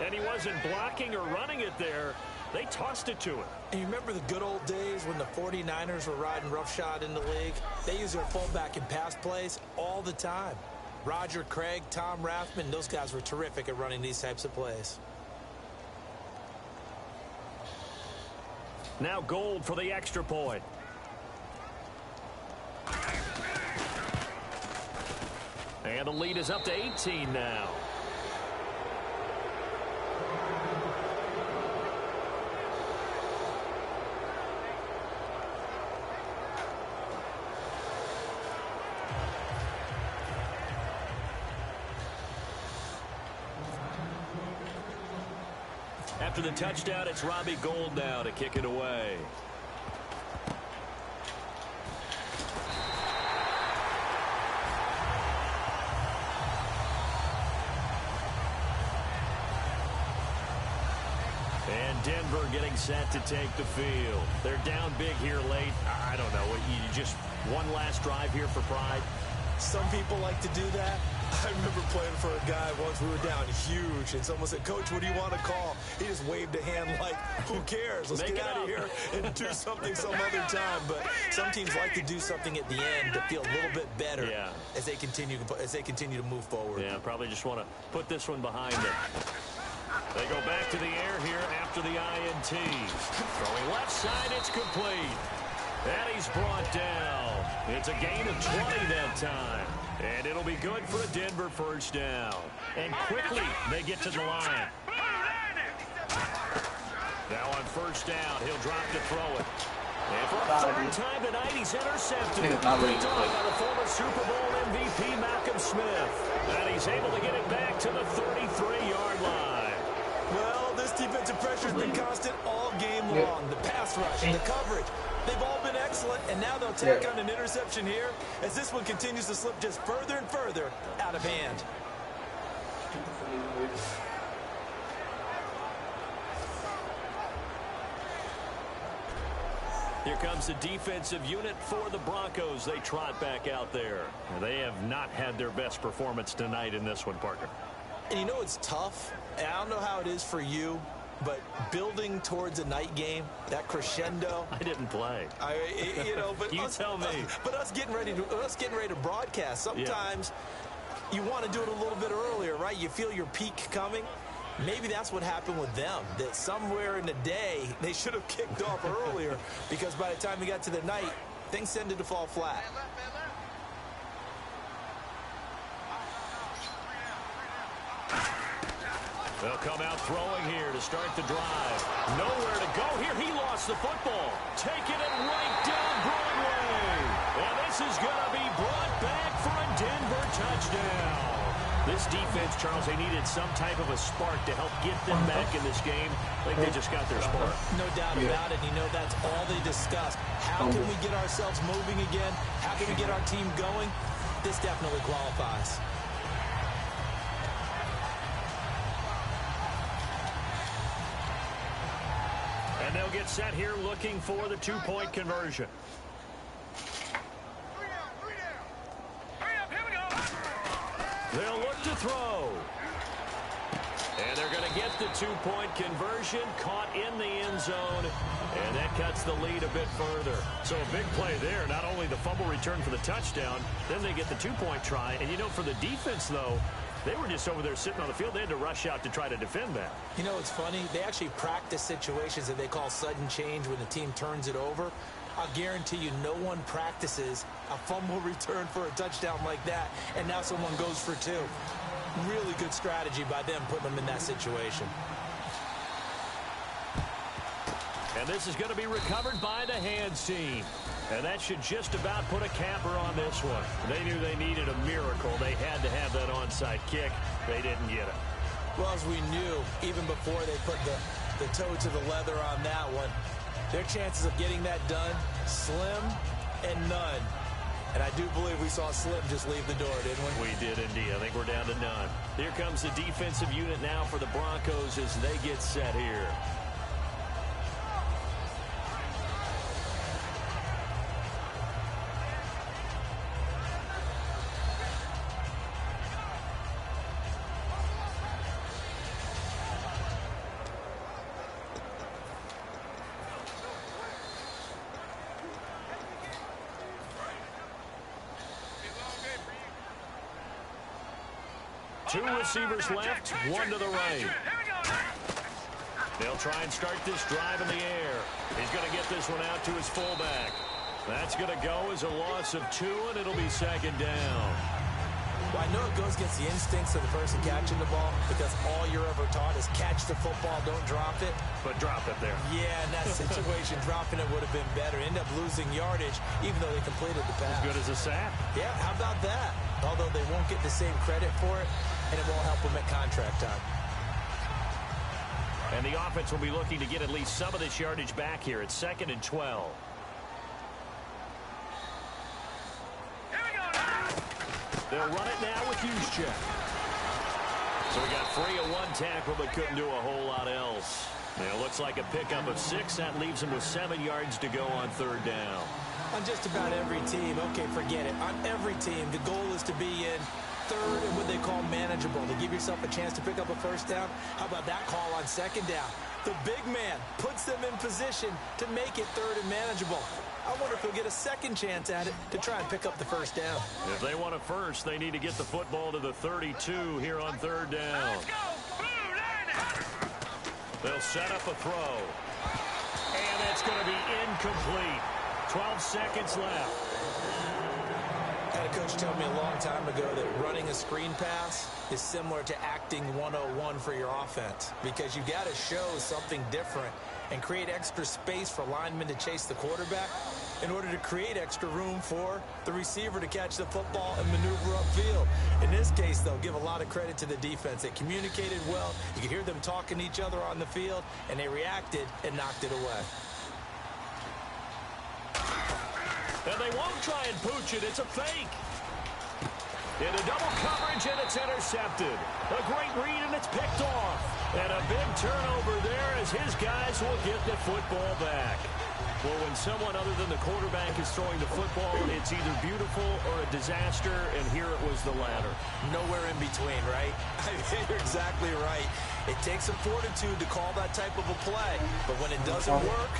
And he wasn't blocking or running it there. They tossed it to him. And you remember the good old days when the 49ers were riding roughshod in the league? They use their fullback in pass plays all the time. Roger Craig, Tom Rathman, those guys were terrific at running these types of plays. Now Gold for the extra point. And the lead is up to 18 now. After the touchdown, it's Robbie Gould now to kick it away. Denver getting set to take the field. They're down big here late. I don't know. You just one last drive here for pride. Some people like to do that. I remember playing for a guy once. We were down huge, and someone said, "Coach, what do you want to call?" He just waved a hand like, "Who cares? Let's get out of here and do something some other time." But some teams like to do something at the end to feel a little bit better as they continue to move forward. Yeah, probably just want to put this one behind them. They go back to the air here after the INT. Throwing left side, it's complete. And he's brought down. It's a gain of 20 that time. And it'll be good for a Denver first down. And quickly, they get to the line. Now on first down, he'll drop to throw it. And for a third time tonight, he's intercepted. Picked off by the former Super Bowl MVP, Malcolm Smith. And he's able to get it back to the 33-yard line. Well, this defensive pressure has been constant all game long. The pass rush, the coverage. They've all been excellent, and now they'll tack on an interception here as this one continues to slip just further and further out of hand. Here comes the defensive unit for the Broncos. They trot back out there. They have not had their best performance tonight in this one, Parker. And you know it's tough, and I don't know how it is for you, but building towards a night game, that crescendo. I didn't play. But you tell me. But us getting ready to broadcast. Sometimes you want to do it a little bit earlier, right? You feel your peak coming. Maybe that's what happened with them. That somewhere in the day they should have kicked off earlier because by the time we got to the night, things tended to fall flat. They'll come out throwing here to start the drive. Nowhere to go here. He lost the football. Taking it right down Broadway. And this is going to be brought back for a Denver touchdown. This defense, Charles, they needed some type of a spark to help get them back in this game. I think they just got their spark. No doubt about it. You know, that's all they discussed. How can we get ourselves moving again? How can we get our team going? This definitely qualifies. And they'll get set here looking for the two-point conversion. They'll look to throw. And they're going to get the two-point conversion, caught in the end zone, and that cuts the lead a bit further. So a big play there, not only the fumble return for the touchdown, then they get the two-point try. And, you know, for the defense, though, they were just over there sitting on the field. They had to rush out to try to defend that. You know, it's funny. They actually practice situations that they call sudden change when the team turns it over. I'll guarantee you no one practices a fumble return for a touchdown like that, and now someone goes for two. Really good strategy by them putting them in that situation. And this is going to be recovered by the hands team. And that should just about put a capper on this one. They knew they needed a miracle. They had to have that onside kick. They didn't get it. Well, as we knew, even before they put the toe to the leather on that one, their chances of getting that done, slim and none. And I do believe we saw Slim just leave the door, didn't we? We did indeed. I think we're down to none. Here comes the defensive unit now for the Broncos as they get set here. Two receivers left, one to the right. They'll try and start this drive in the air. He's going to get this one out to his fullback. That's going to go as a loss of 2, and it'll be second down. Well, I know it goes against the instincts of the person catching the ball because all you're ever taught is catch the football, don't drop it. But drop it there. Yeah, in that situation, dropping it would have been better. End up losing yardage, even though they completed the pass. As good as a sack. Yeah, how about that? Although they won't get the same credit for it, and it won't help them at contract time. And the offense will be looking to get at least some of this yardage back here. It's 2nd and 12. They'll run it now with Juszczyk. So we got free of one tackle, but couldn't do a whole lot else. It looks like a pickup of 6. That leaves him with 7 yards to go on 3rd down. On just about every team, okay, forget it. On every team, the goal is to be in 3rd and what they call manageable, to give yourself a chance to pick up a 1st down. How about that call on 2nd down? The big man puts them in position to make it 3rd and manageable. I wonder if he'll get a 2nd chance at it to try and pick up the 1st down. If they want a 1st, they need to get the football to the 32 here on 3rd down. Let's go! Blue line! They'll set up a throw. And it's going to be incomplete. 12 seconds left. I had a coach tell me a long time ago that running a screen pass is similar to acting 101 for your offense, because you got to show something different and create extra space for linemen to chase the quarterback in order to create extra room for the receiver to catch the football and maneuver upfield. In this case, though, give a lot of credit to the defense. They communicated well. You could hear them talking to each other on the field, and they reacted and knocked it away. And they won't try and pooch it. It's a fake. Into double coverage, and it's intercepted. A great read, and it's picked off. And a big turnover there as his guys will get the football back. Well, when someone other than the quarterback is throwing the football, it's either beautiful or a disaster, and here it was the latter. Nowhere in between, right? You're exactly right. It takes some fortitude to call that type of a play. But when it doesn't work,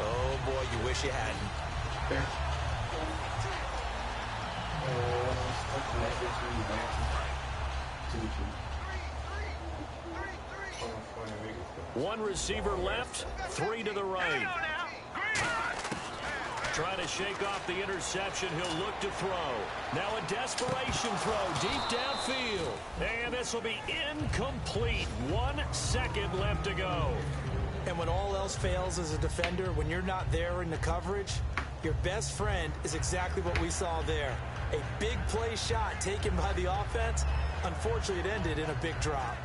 oh, boy, you wish you hadn't. There. One receiver left, 3 to the right. Trying to shake off the interception. He'll look to throw. Now a desperation throw deep downfield. And this will be incomplete. 1 second left to go. And when all else fails as a defender, when you're not there in the coverage, your best friend is exactly what we saw there. A big play shot taken by the offense. Unfortunately, it ended in a big drop.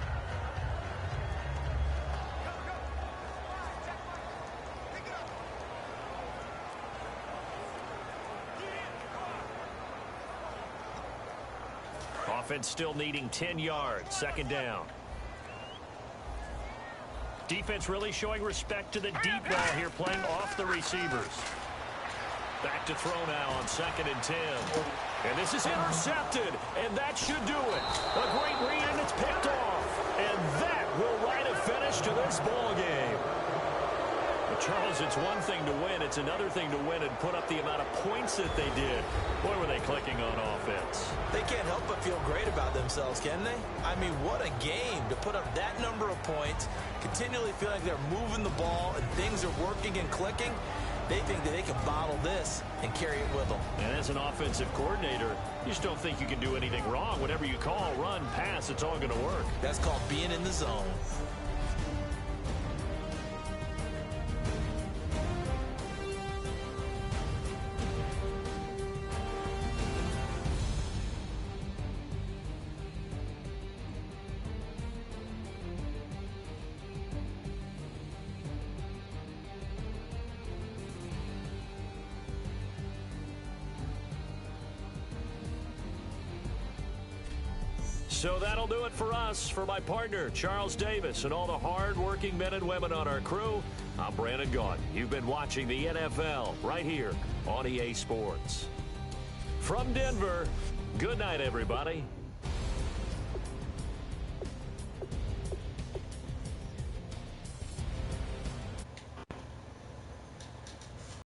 Offense still needing 10 yards. 2nd down. Defense really showing respect to the deep ball here, playing off the receivers. Back to throw now on 2nd and 10. And this is intercepted, and that should do it. A great read, and it's picked off. And that will write a finish to this ball game. But Charles, it's one thing to win. It's another thing to win and put up the amount of points that they did. Boy, were they clicking on offense. They can't help but feel great about themselves, can they? I mean, what a game to put up that number of points, continually feel like they're moving the ball and things are working and clicking. They think that they can bottle this and carry it with them. And as an offensive coordinator, you just don't think you can do anything wrong. Whatever you call, run, pass, it's all going to work. That's called being in the zone. So that'll do it for us. For my partner, Charles Davis, and all the hard-working men and women on our crew, I'm Brandon Gaudin. You've been watching the NFL right here on EA Sports. From Denver, good night, everybody.